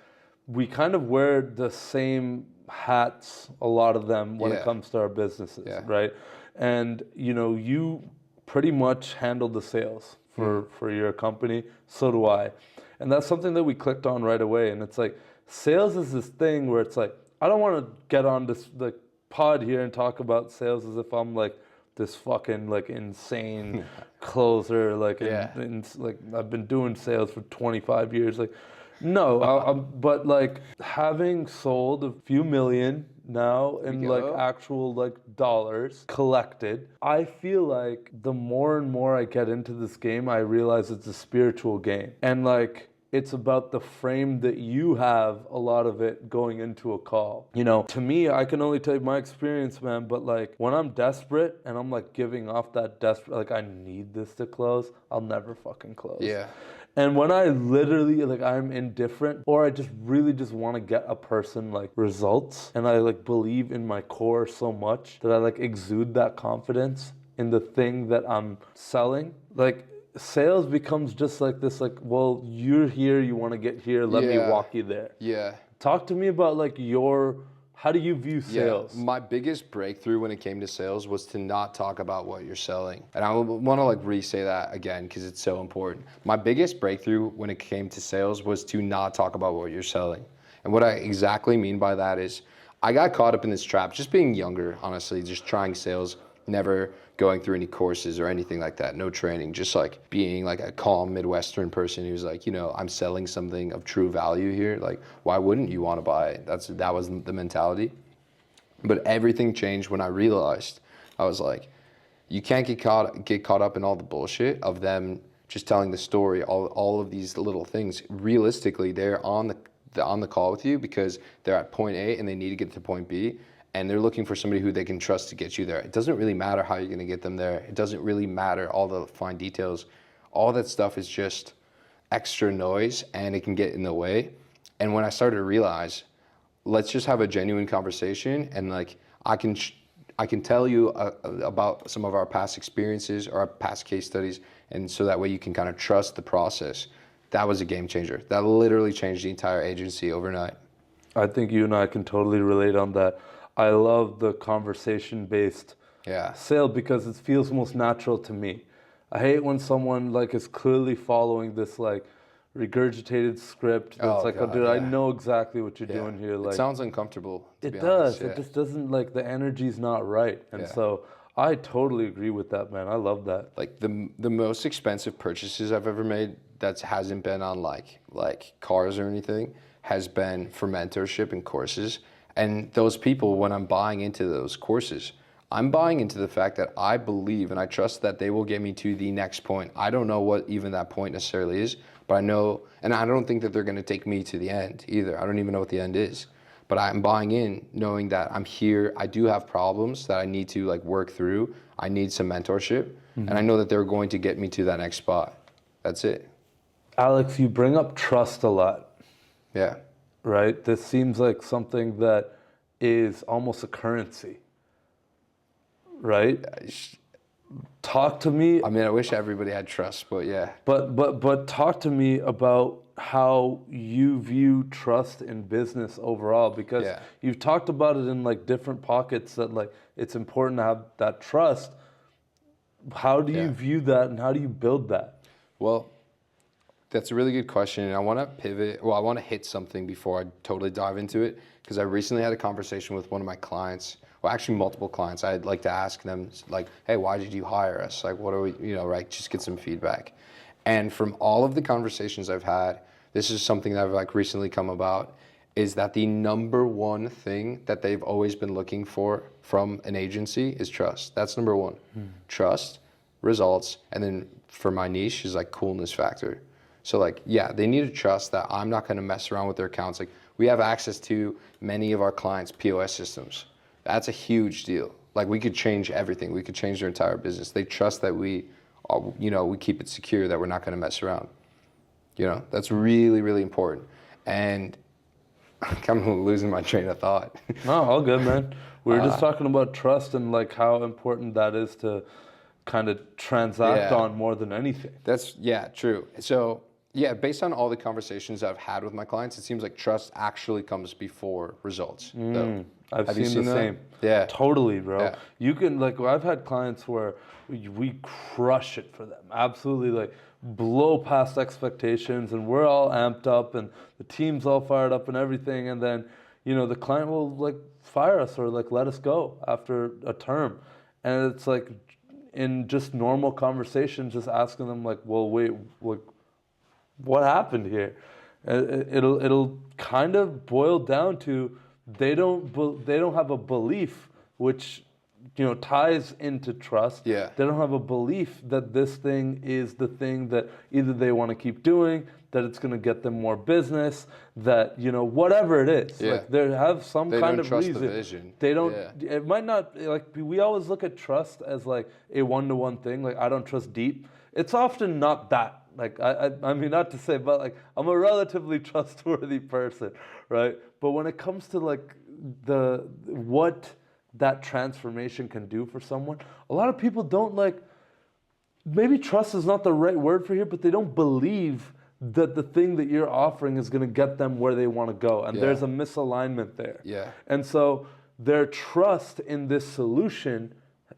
we kind of wear the same hats, a lot of them, when it Yeah. comes to our businesses, Yeah. right? And, you know, you pretty much handle the sales for your company. So do I. And that's something that we clicked on right away. And it's like, sales is this thing where it's like, I don't want to get on this like pod here and talk about sales as if I'm like this fucking like insane closer, like Yeah. like I've been doing sales for 25 years. Like, no, but like having sold a few million now in we like go. actual like dollars collected, I feel like the more and more I get into this game, I realize it's a spiritual game. And like, it's about the frame that you have, a lot of it going into a call. You know, to me, I can only tell you my experience, man, but like when I'm desperate and I'm like giving off that desperate, like I need this to close, I'll never fucking close. Yeah. And when I literally, like, I'm indifferent, or I just really just want to get a person, like, results, and I, like, believe in my core so much that I, like, exude that confidence in the thing that I'm selling, like, sales becomes just like this, like, well, you're here, you want to get here, let me Yeah. walk you there. Yeah. Talk to me about, like, how do you view sales? Yeah, my biggest breakthrough when it came to sales was to not talk about what you're selling. And I want to like re-say that again because it's so important. My biggest breakthrough when it came to sales was to not talk about what you're selling. And what I exactly mean by that is I got caught up in this trap, just being younger, honestly, just trying sales, never going through any courses or anything like that, no training, just like being like a calm Midwestern person who's like, you know, I'm selling something of true value here. Like, why wouldn't you want to buy it? That was the mentality. But everything changed when I realized, I was like, you can't get caught up in all the bullshit of them just telling the story, all of these little things. Realistically, they're on the call with you because they're at point A and they need to get to point B. And they're looking for somebody who they can trust to get you there. It doesn't really matter how you're going to get them there. It doesn't really matter all the fine details. All that stuff is just extra noise and it can get in the way. And when I started to realize, let's just have a genuine conversation and like I can tell you about some of our past experiences or our past case studies, and so that way you can kind of trust the process. That was a game changer. That literally changed the entire agency overnight. I think you and I can totally relate on that. I love the conversation-based sale because it feels most natural to me. I hate when someone like is clearly following this like regurgitated script that's like, God, oh, dude, yeah. I know exactly what you're doing here. Like, it sounds uncomfortable. To be it does. honest, yeah. It just doesn't, like, the energy's not right. And so I totally agree with that, man. I love that. Like the most expensive purchases I've ever made that hasn't been on like cars or anything has been for mentorship and courses. And those people, when I'm buying into those courses, I'm buying into the fact that I believe and I trust that they will get me to the next point. I don't know what even that point necessarily is, But I know, and I don't think that they're going to take me to the end either. I don't even know what the end is. But I'm buying in, knowing that I'm here. I do have problems that I need to like work through. I need some mentorship, and I know that they're going to get me to that next spot. That's it. Alex, you bring up trust a lot, Yeah. right? This seems like something that is almost a currency, right? Talk to me. I mean, I wish everybody had trust, but yeah. But talk to me about how you view trust in business overall, because Yeah. you've talked about it in like different pockets that like it's important to have that trust. How do you Yeah. view that and how do you build that? Well, that's a really good question. And I want to pivot. Well, I want to hit something before I totally dive into it, because I recently had a conversation with one of my clients. Well, actually, multiple clients. I'd like to ask them, like, hey, why did you hire us? Like, what are we, right? Just get some feedback. And from all of the conversations I've had, this is something that I've like recently come about, is that the number one thing that they've always been looking for from an agency is trust. That's number one. Trust, results, and then for my niche is like coolness factor. So like, yeah, they need to trust that I'm not going to mess around with their accounts. Like, we have access to many of our clients' POS systems. That's a huge deal. Like, we could change everything. We could change their entire business. They trust that we keep it secure, that we're not going to mess around. That's really, really important. And I'm kind of losing my train of thought. No, all good, man. We were just talking about trust and like how important that is to kind of transact on more than anything. Yeah, true. So yeah, based on all the conversations I've had with my clients, it seems like trust actually comes before results. I've Have you seen the seen that? same. Yeah. Totally, bro. Yeah. You can like I've had clients where we crush it for them. Absolutely like blow past expectations and we're all amped up and the team's all fired up and everything, and then the client will like fire us or like let us go after a term. And it's like in just normal conversation, just asking them like, well, wait, like, what happened here? It'll kind of boil down to they don't have a belief which ties into trust. Yeah. They don't have a belief that this thing is the thing that either they want to keep doing, that it's going to get them more business, that whatever it is. Yeah. Like they have some They kind don't of trust reason. the vision. They don't. Yeah. It might not like we always look at trust as like a one-to-one thing. Like I don't trust deep. It's often not that. Like I mean, not to say, but like I'm a relatively trustworthy person, right? But when it comes to like what that transformation can do for someone, a lot of people don't like. Maybe trust is not the right word for here, but they don't believe that the thing that you're offering is going to get them where they want to go, and there's a misalignment there. Yeah. And so their trust in this solution,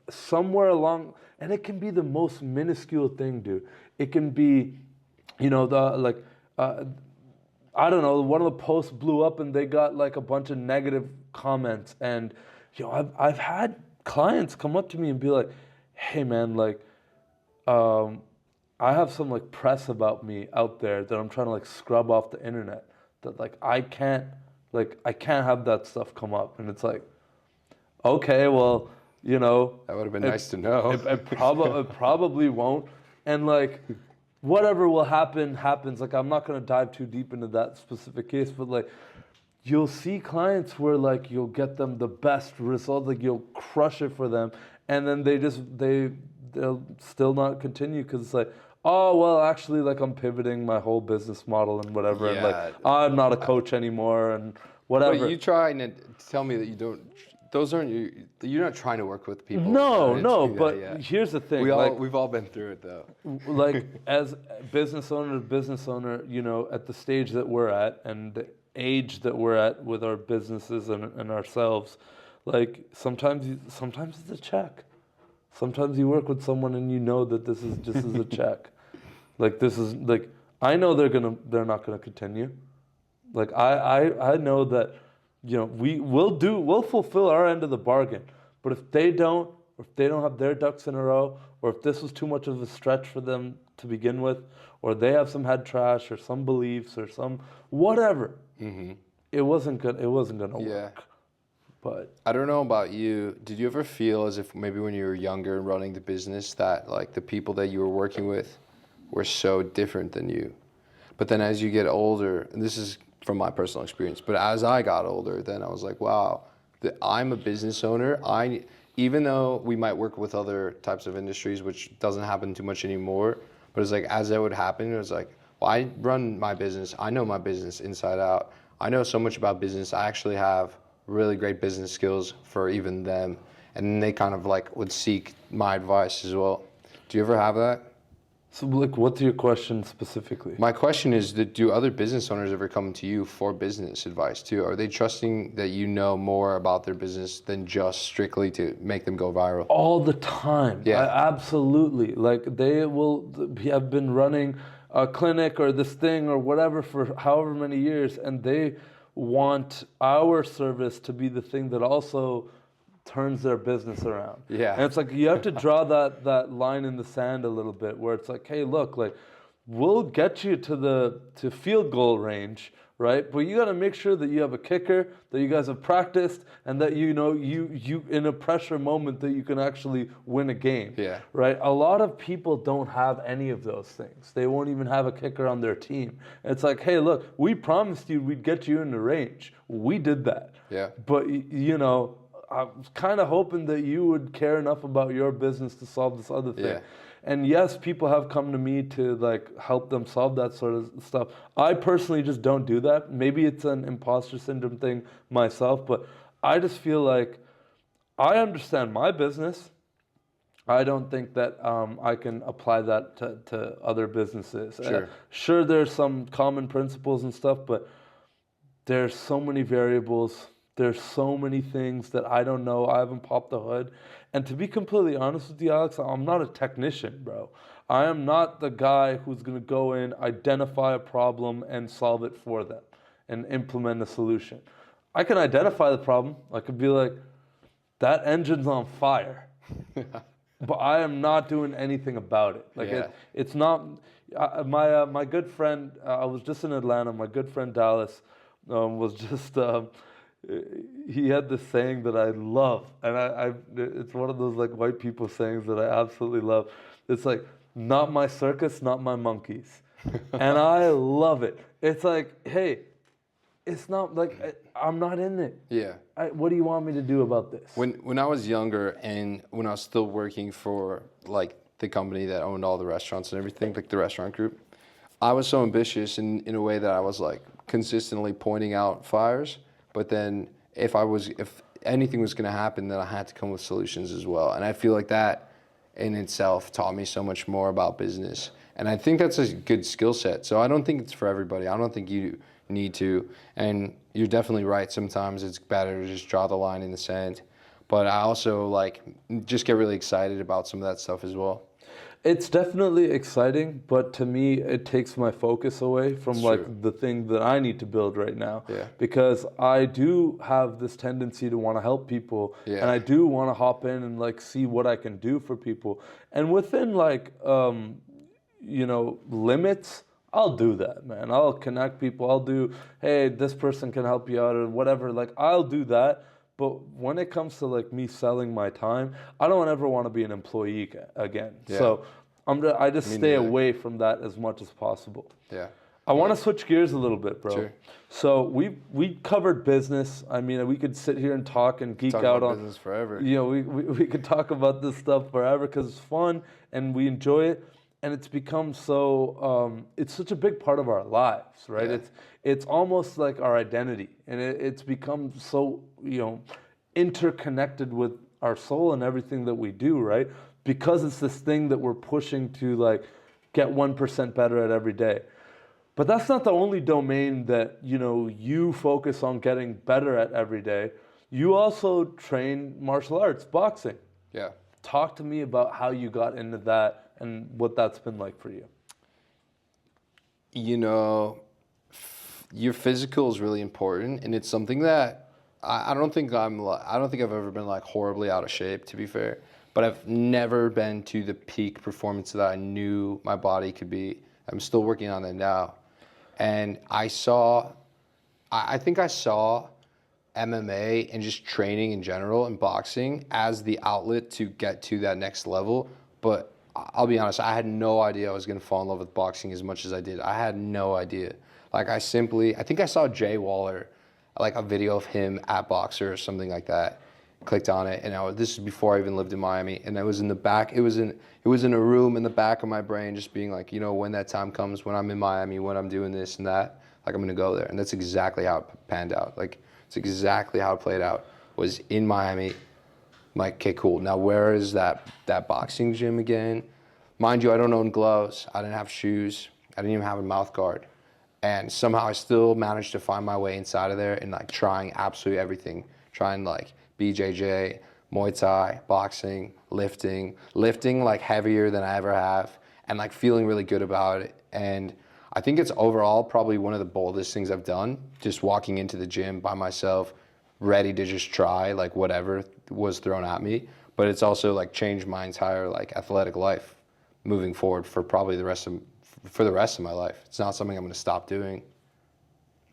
somewhere along, and it can be the most minuscule thing, dude. It can be, I don't know, one of the posts blew up and they got like a bunch of negative comments, and I've had clients come up to me and be like, hey man, like I have some like press about me out there that I'm trying to like scrub off the internet, that like I can't have that stuff come up. And it's like, okay, well, That would have been nice to know. It probably won't. And like whatever will happen happens. Like I'm not going to dive too deep into that specific case, but like you'll see clients where like you'll get them the best result, like you'll crush it for them, and then they'll still not continue because it's like, oh well, actually like I'm pivoting my whole business model and whatever, and like I'm not a coach anymore and whatever. But you trying to tell me that you don't. Those aren't you. You're not trying to work with people. No. But here's the thing. We've all been through it though. Like as business owner to business owner, at the stage that we're at and the age that we're at with our businesses and ourselves, like sometimes it's a check. Sometimes you work with someone and that this is just as a check. Like this is like I know they're not gonna continue. Like I know that we'll fulfill our end of the bargain. But if they don't, or if they don't have their ducks in a row, or if this was too much of a stretch for them to begin with, or they have some head trash or some beliefs or some whatever, it wasn't gonna work. But I don't know about you. Did you ever feel as if maybe when you were younger and running the business that like the people that you were working with were so different than you? But then as you get older, and this is from my personal experience, but as I got older, then I was like, wow, I'm a business owner. Even though we might work with other types of industries, which doesn't happen too much anymore, but it's like as that would happen, it was like, well, I run my business. I know my business inside out. I know so much about business. I actually have really great business skills for even them. And they kind of like would seek my advice as well. Do you ever have that? So, like, what's your question specifically? My question is that do other business owners ever come to you for business advice too? Are they trusting that you know more about their business than just strictly to make them go viral? All the time. Yeah. Absolutely. Like, they will have been running a clinic or this thing or whatever for however many years, and they want our service to be the thing that also turns their business around. Yeah. And it's like you have to draw that line in the sand a little bit where it's like, hey, look, like we'll get you to field goal range, right? But you got to make sure that you have a kicker, that you guys have practiced, and that you know you in a pressure moment that you can actually win a game. Yeah. Right? A lot of people don't have any of those things. They won't even have a kicker on their team. It's like, hey, look, we promised you we'd get you in the range. We did that. Yeah. But you know, I was kind of hoping that you would care enough about your business to solve this other thing. Yeah. And yes, people have come to me to like help them solve that sort of stuff. I personally just don't do that. Maybe it's an imposter syndrome thing myself, but I just feel like I understand my business. I don't think that I can apply that to other businesses. Sure. There's some common principles and stuff, but there's so many variables. There's so many things that I don't know. I haven't popped the hood. And to be completely honest with you, Alex, I'm not a technician, bro. I am not the guy who's going to go in, identify a problem, and solve it for them and implement a solution. I can identify the problem. I could be like, that engine's on fire. But I am not doing anything about it. Like it's not. My good friend, I was just in Atlanta. My good friend Dallas was just. He had this saying that I love, and it's one of those like white people sayings that I absolutely love. It's like, not my circus, not my monkeys. And I love it. It's like, hey, it's not like I'm not in it. Yeah. What do you want me to do about this? When I was younger and when I was still working for like the company that owned all the restaurants and everything, like the restaurant group, I was so ambitious in a way that I was like consistently pointing out fires. But then if anything was going to happen, then I had to come with solutions as well. And I feel like that in itself taught me so much more about business. And I think that's a good skill set. So I don't think it's for everybody. I don't think you need to. And you're definitely right. Sometimes it's better to just draw the line in the sand. But I also like just get really excited about some of that stuff as well. It's definitely exciting, but to me, it takes my focus away from It's like true. the thing that I need to build right now. Yeah. Because I do have this tendency to want to help people, Yeah. and I do want to hop in and like see what I can do for people. And within like limits, I'll do that, man. I'll connect people. I'll do, hey, this person can help you out or whatever. Like I'll do that. But when it comes to like me selling my time, I don't ever want to be an employee again. Yeah. So I just Me stay neither. away from that as much as possible. Yeah. I want to switch gears a little bit, bro. Sure. So we covered business. I mean, we could sit here and talk and geek Talk out about on business forever. You know, we could talk about this stuff forever because it's fun and we enjoy it, and it's become so it's such a big part of our lives, right? Yeah. It's almost like our identity, and it's become so interconnected with our soul and everything that we do, right? Because it's this thing that we're pushing to like get 1% better at every day. But that's not the only domain that you focus on getting better at every day. You also train martial arts, boxing. Yeah. Talk to me about how you got into that and what that's been like for you. Your physical is really important, and it's something that I don't think I've ever been like horribly out of shape, to be fair. But I've never been to the peak performance that I knew my body could be. I'm still working on it now. And I think I saw MMA and just training in general and boxing as the outlet to get to that next level. But I'll be honest, I had no idea I was going to fall in love with boxing as much as I did. I had no idea. Like, I think I saw Jay Waller, like a video of him at Boxer or something like that. Clicked on it, and this is before I even lived in Miami, and I was in the back. It was in a room in the back of my brain, just being like, when that time comes, when I'm in Miami, when I'm doing this and that, like, I'm gonna go there. And that's exactly how it panned out. Like, it's exactly how it played out. Was in Miami. I'm like, okay, cool. Now where is that boxing gym again? Mind you, I don't own gloves. I didn't have shoes. I didn't even have a mouth guard. And somehow I still managed to find my way inside of there and like trying absolutely everything. Trying like BJJ, Muay Thai, boxing, lifting like heavier than I ever have, and like feeling really good about it. And I think it's overall probably one of the boldest things I've done, just walking into the gym by myself, ready to just try like whatever was thrown at me. But it's also like changed my entire like athletic life moving forward for probably the rest of my life. It's not something I'm going to stop doing.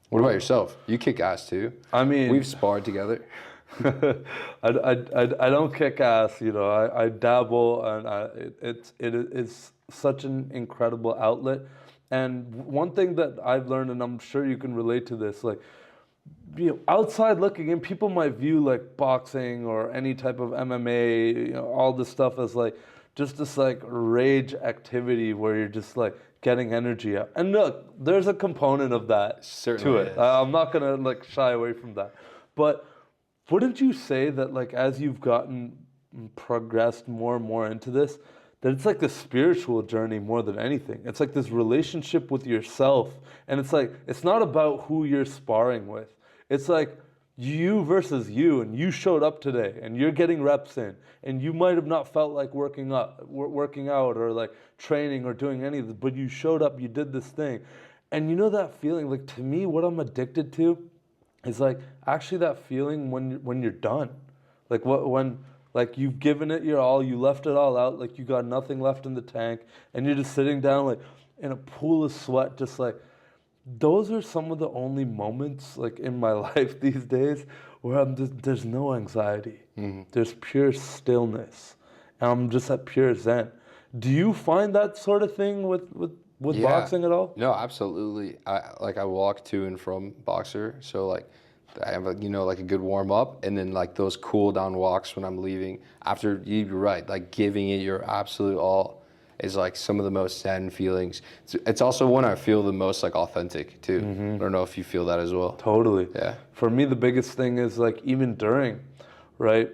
What about yourself? You kick ass too. I mean, we've sparred together. I don't kick ass, I dabble, and it is such an incredible outlet. And one thing that I've learned, and I'm sure you can relate to this, like, outside looking in, people might view like boxing or any type of MMA, all this stuff as like just this like rage activity where you're just like getting energy out. And look, there's a component of that Certainly to it. I'm not gonna like shy away from that, but wouldn't you say that like as you've progressed more and more into this, that it's like the spiritual journey more than anything? It's like this relationship with yourself, and it's like it's not about who you're sparring with. It's like you versus you, and you showed up today, and you're getting reps in, and you might have not felt like working out or like training or doing any of this, but you showed up, you did this thing, and that feeling. Like, to me, what I'm addicted to is like actually that feeling when you're done, like when like you've given it your all, you left it all out, like you got nothing left in the tank, and you're just sitting down like in a pool of sweat, just like. Those are some of the only moments like in my life these days where there's no anxiety. Mm-hmm. There's pure stillness, and I'm just at pure zen. Do you find that sort of thing with boxing at all? No, absolutely. I walk to and from Boxer, so like I have like a good warm up, and then like those cool down walks when I'm leaving. After, you're right, like giving it your absolute all is like some of the most zen feelings. It's also when I feel the most like authentic too. Mm-hmm. I don't know if you feel that as well. Totally. Yeah. For me, the biggest thing is like even during, right?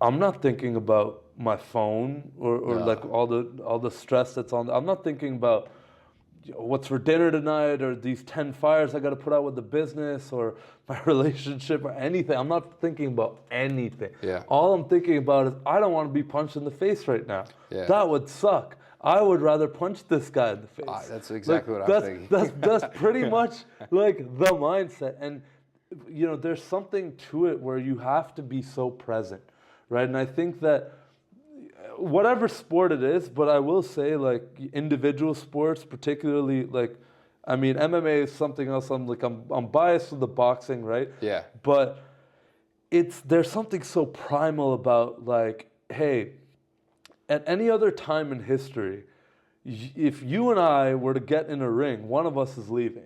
I'm not thinking about my phone or like all the stress that's on. I'm not thinking about what's for dinner tonight or these 10 fires I got to put out with the business or my relationship or anything. I'm not thinking about anything. Yeah. All I'm thinking about is I don't want to be punched in the face right now. Yeah. That would suck. I would rather punch this guy in the face. That's exactly like, what I'm thinking. That's pretty much like the mindset. And there's something to it where you have to be so present, right? And I think that whatever sport it is, but I will say like individual sports, particularly like, I mean, MMA is something else. I'm biased with the boxing, right? Yeah. But there's something so primal about like, hey, at any other time in history, if you and I were to get in a ring, one of us is leaving.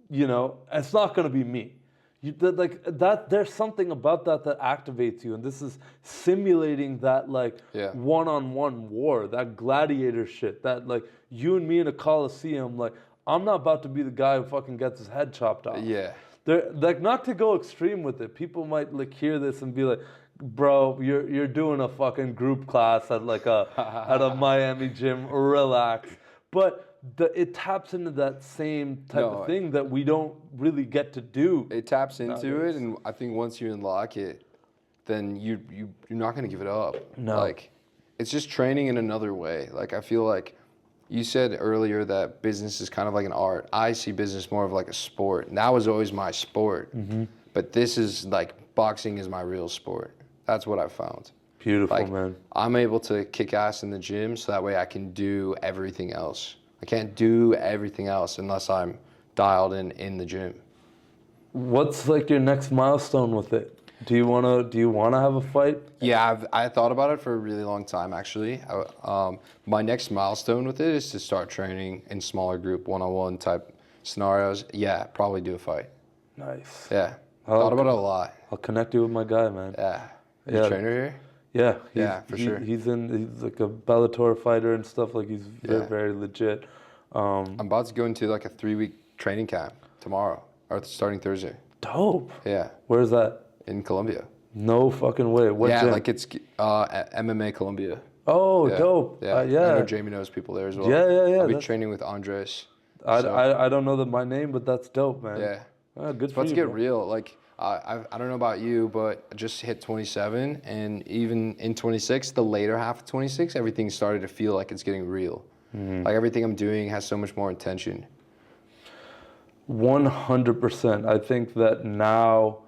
It's not going to be me. There's something about that activates you, and this is simulating that like one-on-one war, that gladiator shit, that like you and me in a coliseum. Like, I'm not about to be the guy who fucking gets his head chopped off. Yeah. They're like, not to go extreme with it. People might like hear this and be like, bro, you're doing a fucking group class at like at a Miami gym. Relax. But it taps into that same type of thing that we don't really get to do. It taps into it, and I think once you unlock it, then you're not going to give it up. No. Like, it's just training in another way. Like, I feel like you said earlier that business is kind of like an art. I see business more of like a sport. And that was always my sport. Mm-hmm. But this is like, boxing is my real sport. That's what I've found. Beautiful, like, man. I'm able to kick ass in the gym so that way I can do everything else. I can't do everything else unless I'm dialed in the gym. What's like your next milestone with it? Do you wanna have a fight? Yeah, I thought about it for a really long time, actually. My next milestone with it is to start training in smaller group, one-on-one type scenarios. Yeah, probably do a fight. Nice. Yeah, thought about it a lot. I'll connect you with my guy, man. Yeah, your trainer here? Yeah, Yeah, for sure. He's like a Bellator fighter and stuff. Like he's very legit. I'm about to go into like a 3-week training camp tomorrow, or starting Thursday. Dope. Yeah, Where's that? in Colombia. No fucking way. What Yeah, gym? like it's MMA Colombia. Oh, Yeah. dope. Yeah, Yeah. I know Jamie knows people there as well. Yeah. I'll be That's- training with Andres. I, so, I don't know my name, but that's dope, man. yeah. Good It's for about you. to get bro. real. Like I don't know about you, but I just hit 27, and even in 26, the later half of 26, everything started to feel like it's getting real. Like everything I'm doing has so much more intention. 100%. I think that now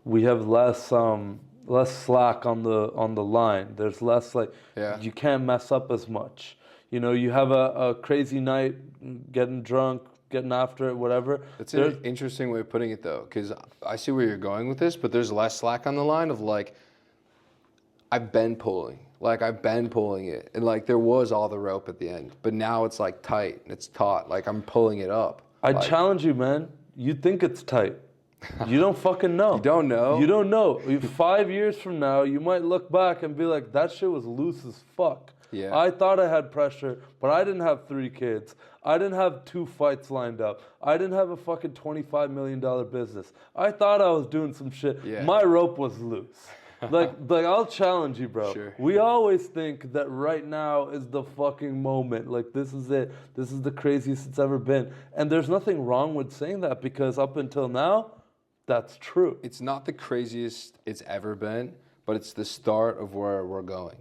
we have less slack on the line. There's less like Yeah. you can't mess up as much. You know, you have a crazy night, getting drunk, getting after it, whatever. That's an interesting way of putting it, though, because I see where you're going with this, but there's less slack on the line of like, I've been pulling it, and like there was all the rope at the end, but now it's like tight and it's taut. Like I'm pulling it up. I Like, challenge you, man. You think it's tight. You don't fucking know. You don't know. You don't know. 5 years from now, you might look back and be like, that shit was loose as fuck. Yeah. I thought I had pressure, but I didn't have 3 kids. I didn't have 2 fights lined up. I didn't have a fucking $25 million business. I thought I was doing some shit. Yeah. My rope was loose. like I'll challenge you, bro. Sure. We always think that right now is the fucking moment. Like this is it. This is the craziest it's ever been. And there's nothing wrong with saying that because up until now, that's true. It's not the craziest it's ever been, but it's the start of where we're going.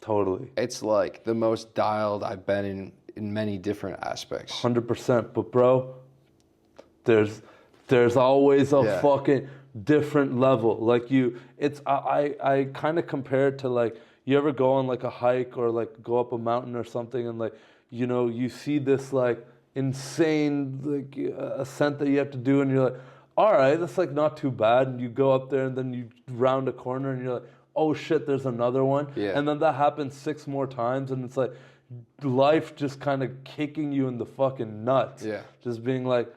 Totally. It's like the most dialed I've been in many different aspects. 100%. But bro, there's always a fucking different level. Like I kind of compare it to like, you ever go on like a hike or like go up a mountain or something and like, you know, you see this like insane like ascent that you have to do and you're like, all right, that's like not too bad. And you go up there and then you round a corner and you're like, oh shit, there's another one. Yeah. And then that happens 6 more times and it's like life just kind of kicking you in the fucking nuts. Yeah. Just being like,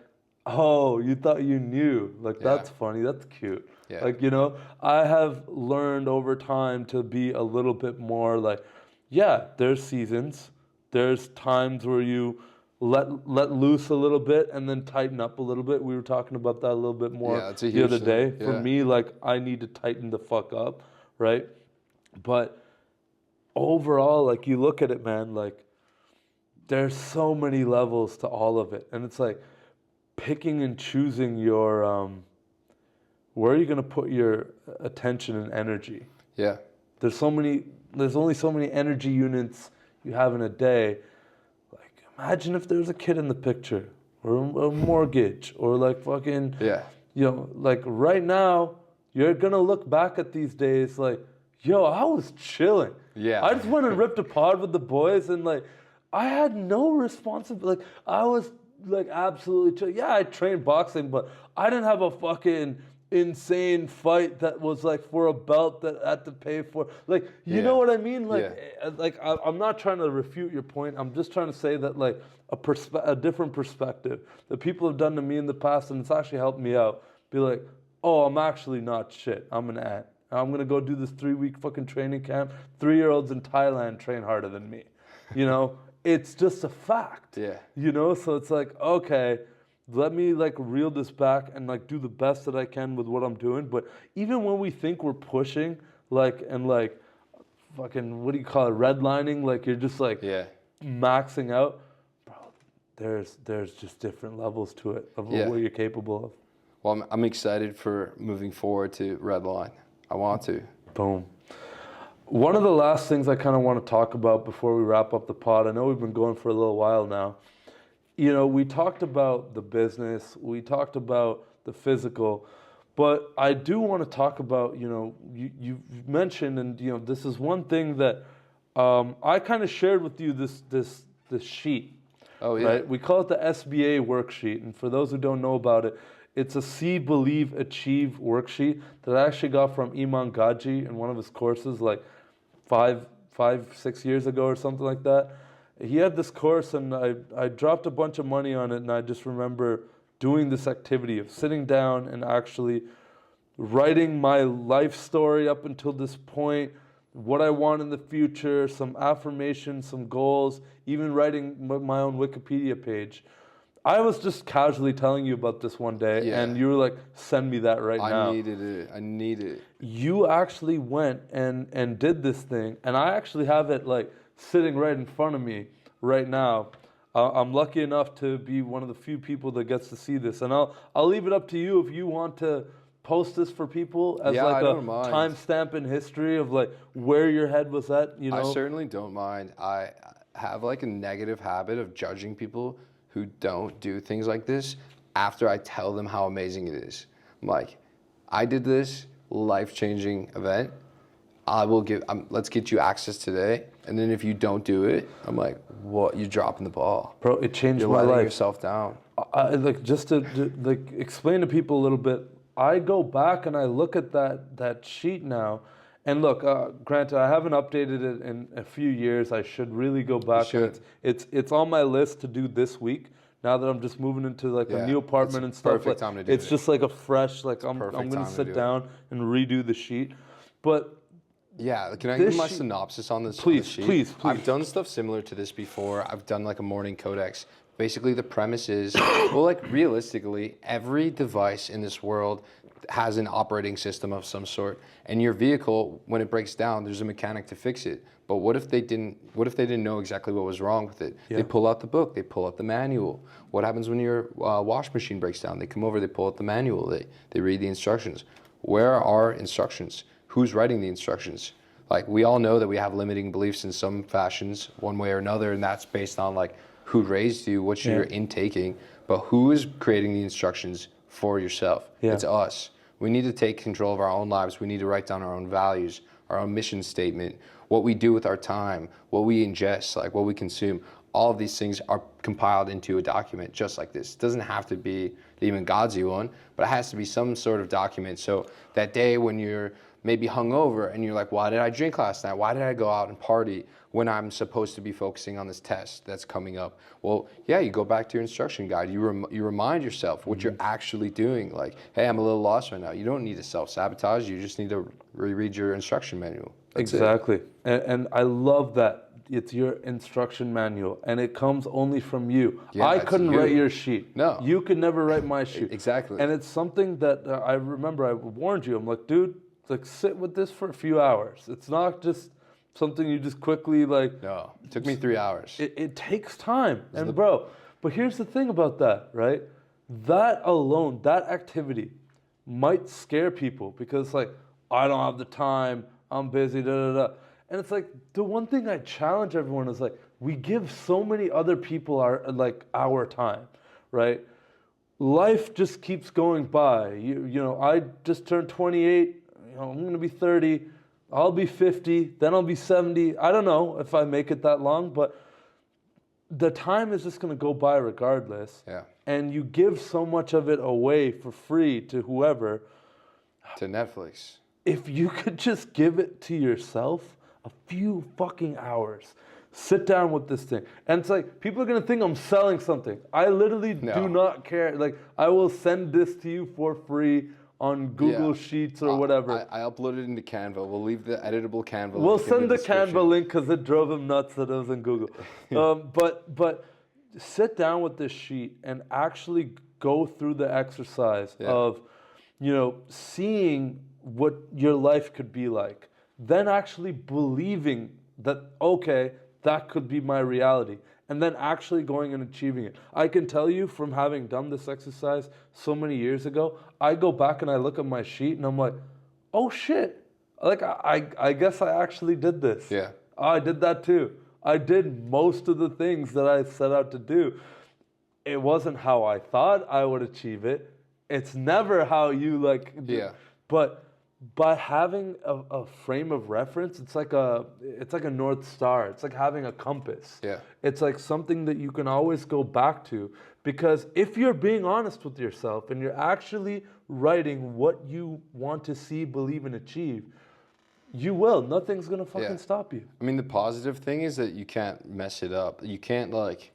oh, you thought you knew. Like, that's funny. That's cute. Yeah. Like, you know, I have learned over time to be a little bit more like, yeah, there's seasons. There's times where you let loose a little bit and then tighten up a little bit. We were talking about that a little bit more Yeah, it's a the other huge day. thing. For Yeah. me, like, I need to tighten the fuck up, right? But overall, like, you look at it, man, like, there's so many levels to all of it. And it's like picking and choosing your, where are you going to put your attention and energy? Yeah. There's only so many energy units you have in a day. Like, imagine if there's a kid in the picture or a mortgage or like fucking, Yeah. you know, like right now, you're going to look back at these days like, yo, I was chilling. Yeah. I just went and ripped a pod with the boys and like, I had no responsibility. Like, I was like absolutely chill. Yeah, I trained boxing, but I didn't have a fucking insane fight that was like for a belt that I had to pay for. Like, you know what I mean? Like, I'm not trying to refute your point. I'm just trying to say that like a different perspective that people have done to me in the past, and it's actually helped me out. Be like, oh, I'm actually not shit. I'm an ant. I'm gonna go do this 3-week fucking training camp. 3-year-olds in Thailand train harder than me. You know, it's just a fact. Yeah. You know, so it's like, okay, let me like reel this back and like do the best that I can with what I'm doing. But even when we think we're pushing, like, and like fucking, what do you call it, redlining, like you're just like maxing out, bro, there's just different levels to it of what you're capable of. Well, I'm excited for moving forward to Redline. I want to. Boom. One of the last things I kind of want to talk about before we wrap up the pod, I know we've been going for a little while now. You know, we talked about the business, we talked about the physical, but I do want to talk about, you know, you mentioned, and you know, this is one thing that I kind of shared with you this sheet. Oh yeah. Right? We call it the SBA worksheet, and for those who don't know about it, It's a See, Believe, Achieve worksheet that I actually got from Iman Gaji in one of his courses like 6 years ago or something like that. He had this course and I dropped a bunch of money on it, and I just remember doing this activity of sitting down and actually writing my life story up until this point, what I want in the future, some affirmations, some goals, even writing my own Wikipedia page. I was just casually telling you about this one day, and you were like, send me that right now. I needed it. You actually went and did this thing, and I actually have it like sitting right in front of me right now. I'm lucky enough to be one of the few people that gets to see this, and I'll leave it up to you if you want to post this for people as like a timestamp in history of like where your head was at, you know? I certainly don't mind. I have like a negative habit of judging people who don't do things like this after I tell them how amazing it is. I'm like, I did this life-changing event. Let's get you access today. And then if you don't do it, I'm like, what? You're dropping the ball. Bro, it changed You're my letting life. yourself down. Like just to like explain to people a little bit, I go back and I look at that sheet now, and look, granted, I haven't updated it in a few years. I should really go back. You should. It's on my list to do this week. Now that I'm just moving into like a new apartment and stuff, perfect time to do it's it. just like a fresh like I'm gonna sit down and redo the sheet. But yeah, can I give my synopsis on this? Please. I've done stuff similar to this before. I've done like a morning codex. Basically, the premise is, well, like realistically, every device in this world has an operating system of some sort. And your vehicle, when it breaks down, there's a mechanic to fix it. But what if they didn't know exactly what was wrong with it? Yeah. They pull out the book, they pull out the manual. What happens when your wash machine breaks down? They come over, they pull out the manual, they read the instructions. Where are instructions? Who's writing the instructions? Like, we all know that we have limiting beliefs in some fashions, one way or another, and that's based on like who raised you, what you're intaking, but who is creating the instructions for yourself? Yeah. It's us. We need to take control of our own lives. We need to write down our own values, our own mission statement, what we do with our time, what we ingest, like what we consume. All of these things are compiled into a document just like this. It doesn't have to be the even Godzy one, but it has to be some sort of document. So that day when you're maybe hungover and you're like, why did I drink last night? Why did I go out and party when I'm supposed to be focusing on this test that's coming up? Well, yeah, you go back to your instruction guide. You remind yourself what you're actually doing. Like, hey, I'm a little lost right now. You don't need to self-sabotage. You just need to reread your instruction manual. That's exactly. And I love that. It's your instruction manual, and it comes only from you. Yeah, I couldn't write your sheet. No. You could never write my sheet. Exactly. And it's something that I remember I warned you. I'm like, dude, like sit with this for a few hours. It's not just something you just quickly like. No, it took me 3 hours. It takes time. And bro, but here's the thing about that, right? That alone, that activity might scare people because like, I don't have the time, I'm busy, And it's like, the one thing I challenge everyone is like, we give so many other people our time, right? Life just keeps going by. You know, I just turned 28, I'm gonna be 30, I'll be 50, then I'll be 70. I don't know if I make it that long, but the time is just gonna go by regardless. Yeah. And you give so much of it away for free to whoever. To Netflix. If you could just give it to yourself, a few fucking hours, sit down with this thing. And it's like, people are gonna think I'm selling something. I literally do not care. Like, I will send this to you for free on Google Sheets or whatever. I uploaded it into Canva. We'll leave the editable Canva link. We'll send the Canva link because it drove him nuts that it was in Google. But sit down with this sheet and actually go through the exercise of, seeing what your life could be like. Then actually believing that, okay, that could be my reality. And then actually going and achieving it. I can tell you from having done this exercise so many years ago, I go back and I look at my sheet and I'm like, oh shit. Like, I guess I actually did this. Yeah. I did that too. I did most of the things that I set out to do. It wasn't how I thought I would achieve it. It's never how you do. Yeah. But by having a frame of reference, it's like a North Star. It's like having a compass. Yeah. It's like something that you can always go back to Because if you're being honest with yourself and you're actually writing what you want to see, believe, and achieve, you will. Nothing's gonna fucking stop you. I mean, the positive thing is that you can't mess it up. You can't like,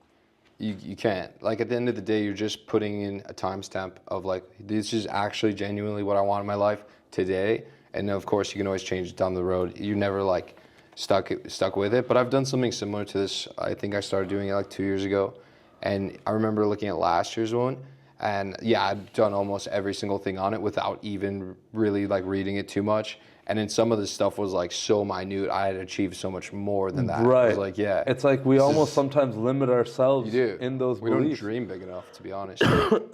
you can't. Like at the end of the day, you're just putting in a timestamp of like, this is actually genuinely what I want in my life today. And of course, you can always change it down the road. You're never like stuck with it. But I've done something similar to this. I think I started doing it like 2 years ago. And I remember looking at last year's one. And yeah, I've done almost every single thing on it without even really like reading it too much. And then some of the stuff was like so minute. I had achieved so much more than that. Right. I was like, yeah. It's like we almost sometimes limit ourselves in those we beliefs. don't dream big enough, to be honest.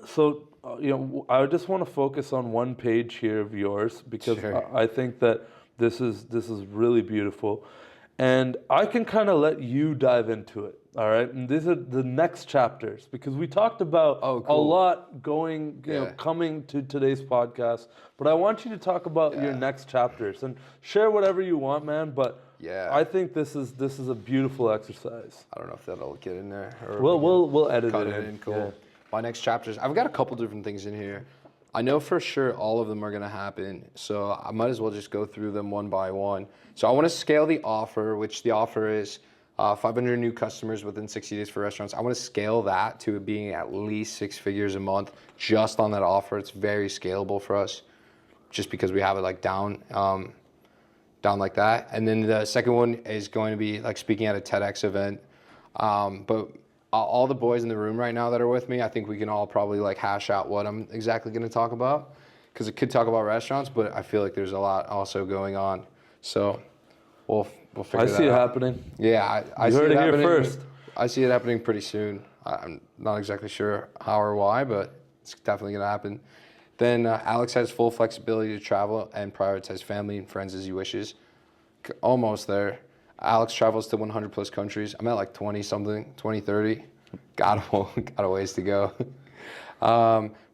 So, I just want to focus on one page here of yours because I think that this is really beautiful. And I can kind of let you dive into it, all right? And these are the next chapters because we talked about a lot going, coming to today's podcast. But I want you to talk about your next chapters and share whatever you want, man. But I think this is a beautiful exercise. I don't know if that'll get in there. Or we'll edit cut it in. Cool. Yeah. My next chapters, I've got a couple different things in here. I know for sure all of them are going to happen, so I might as well just go through them one by one. So I want to scale the offer, which the offer is 500 new customers within 60 days for restaurants. I want to scale that to being at least 6 figures a month just on that offer. It's very scalable for us just because we have it like down like that. And then the second one is going to be like speaking at a TEDx event. But all the boys in the room right now that are with me, I think we can all probably like hash out what I'm exactly going to talk about because it could talk about restaurants, but I feel like there's a lot also going on. So we'll figure that out. I see it happening. Yeah, I you see heard it it here happening. first. I see it happening pretty soon. I'm not exactly sure how or why, but it's definitely going to happen. Then Alex has full flexibility to travel and prioritize family and friends as he wishes. Almost there. Alex travels to 100 plus countries. I'm at like 20 something, 20, 30. Got a ways to go.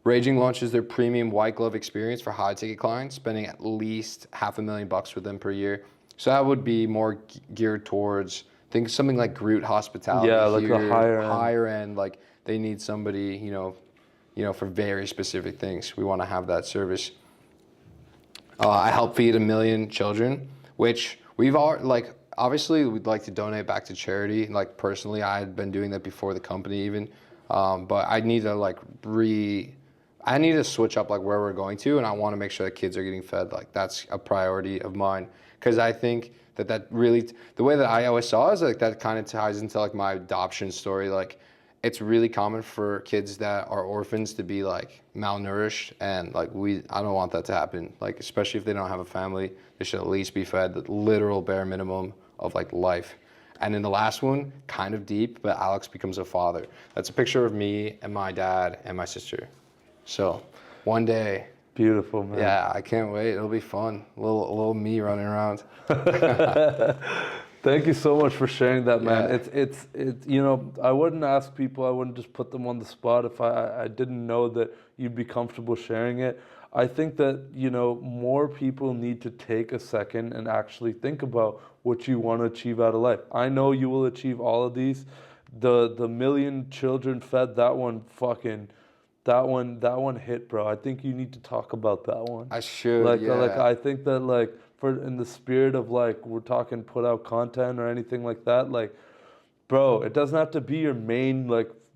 Raging launches their premium white glove experience for high ticket clients, spending at least $500,000 with them per year. So that would be more geared towards, think something like Groot Hospitality. Yeah, like here, the higher end. Like they need somebody, for very specific things. We want to have that service. I help feed 1 million children, which we've all like. Obviously, we'd like to donate back to charity. Like personally, I had been doing that before the company even, but I need to switch up like where we're going to, and I want to make sure that kids are getting fed. Like that's a priority of mine because I think that really the way that I always saw it is like that kind of ties into like my adoption story. Like it's really common for kids that are orphans to be like malnourished, and like I don't want that to happen. Like especially if they don't have a family, they should at least be fed the literal bare minimum of like life. And in the last one, kind of deep, but Alex becomes a father. That's a picture of me and my dad and my sister. So one day. Beautiful, man. Yeah, I can't wait. It'll be fun. A little me running around. Thank you so much for sharing that, man. Yeah. It's I wouldn't ask people, I wouldn't just put them on the spot if I didn't know that you'd be comfortable sharing it. I think that, more people need to take a second and actually think about what you want to achieve out of life. I know you will achieve all of these. The 1 million children fed, that one hit, bro. I think you need to talk about that one. I should, I think that for in the spirit of we're talking put out content or anything like that, bro, it doesn't have to be your main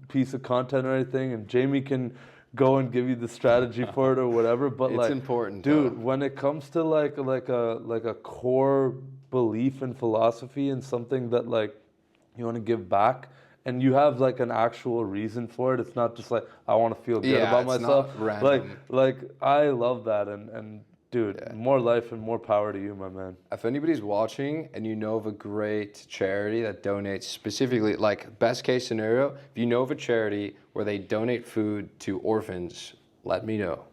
piece of content or anything, and Jamie can go and give you the strategy for it or whatever, but it's important, dude, when it comes to like a core belief and philosophy and something that you want to give back and you have an actual reason for it, it's not just I want to feel good about myself. Not random. I love that, and dude, more life and more power to you, my man. If anybody's watching and you know of a great charity that donates specifically, best case scenario, if you know of a charity where they donate food to orphans, let me know.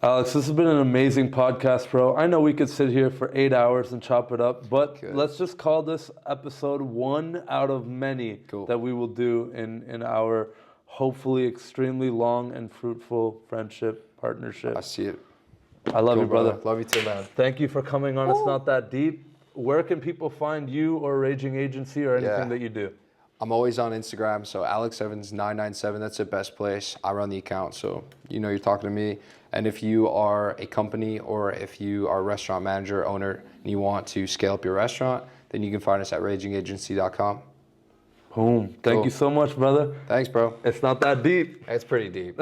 Alex, this has been an amazing podcast, bro. I know we could sit here for 8 hours and chop it up, but let's just call this episode one out of many that we will do in our hopefully extremely long and fruitful friendship partnership. I see it. I love you, brother. Love you too, man. Thank you for coming on. It's Not That Deep. Where can people find you or Raging Agency or anything that you do? I'm always on Instagram, so AlexEvans997, that's the best place. I run the account, so you know you're talking to me. And if you are a company or if you are a restaurant manager, owner, and you want to scale up your restaurant, then you can find us at ragingagency.com. Boom. Thank Cool. you so much, brother. Thanks, bro. It's not that deep. It's pretty deep.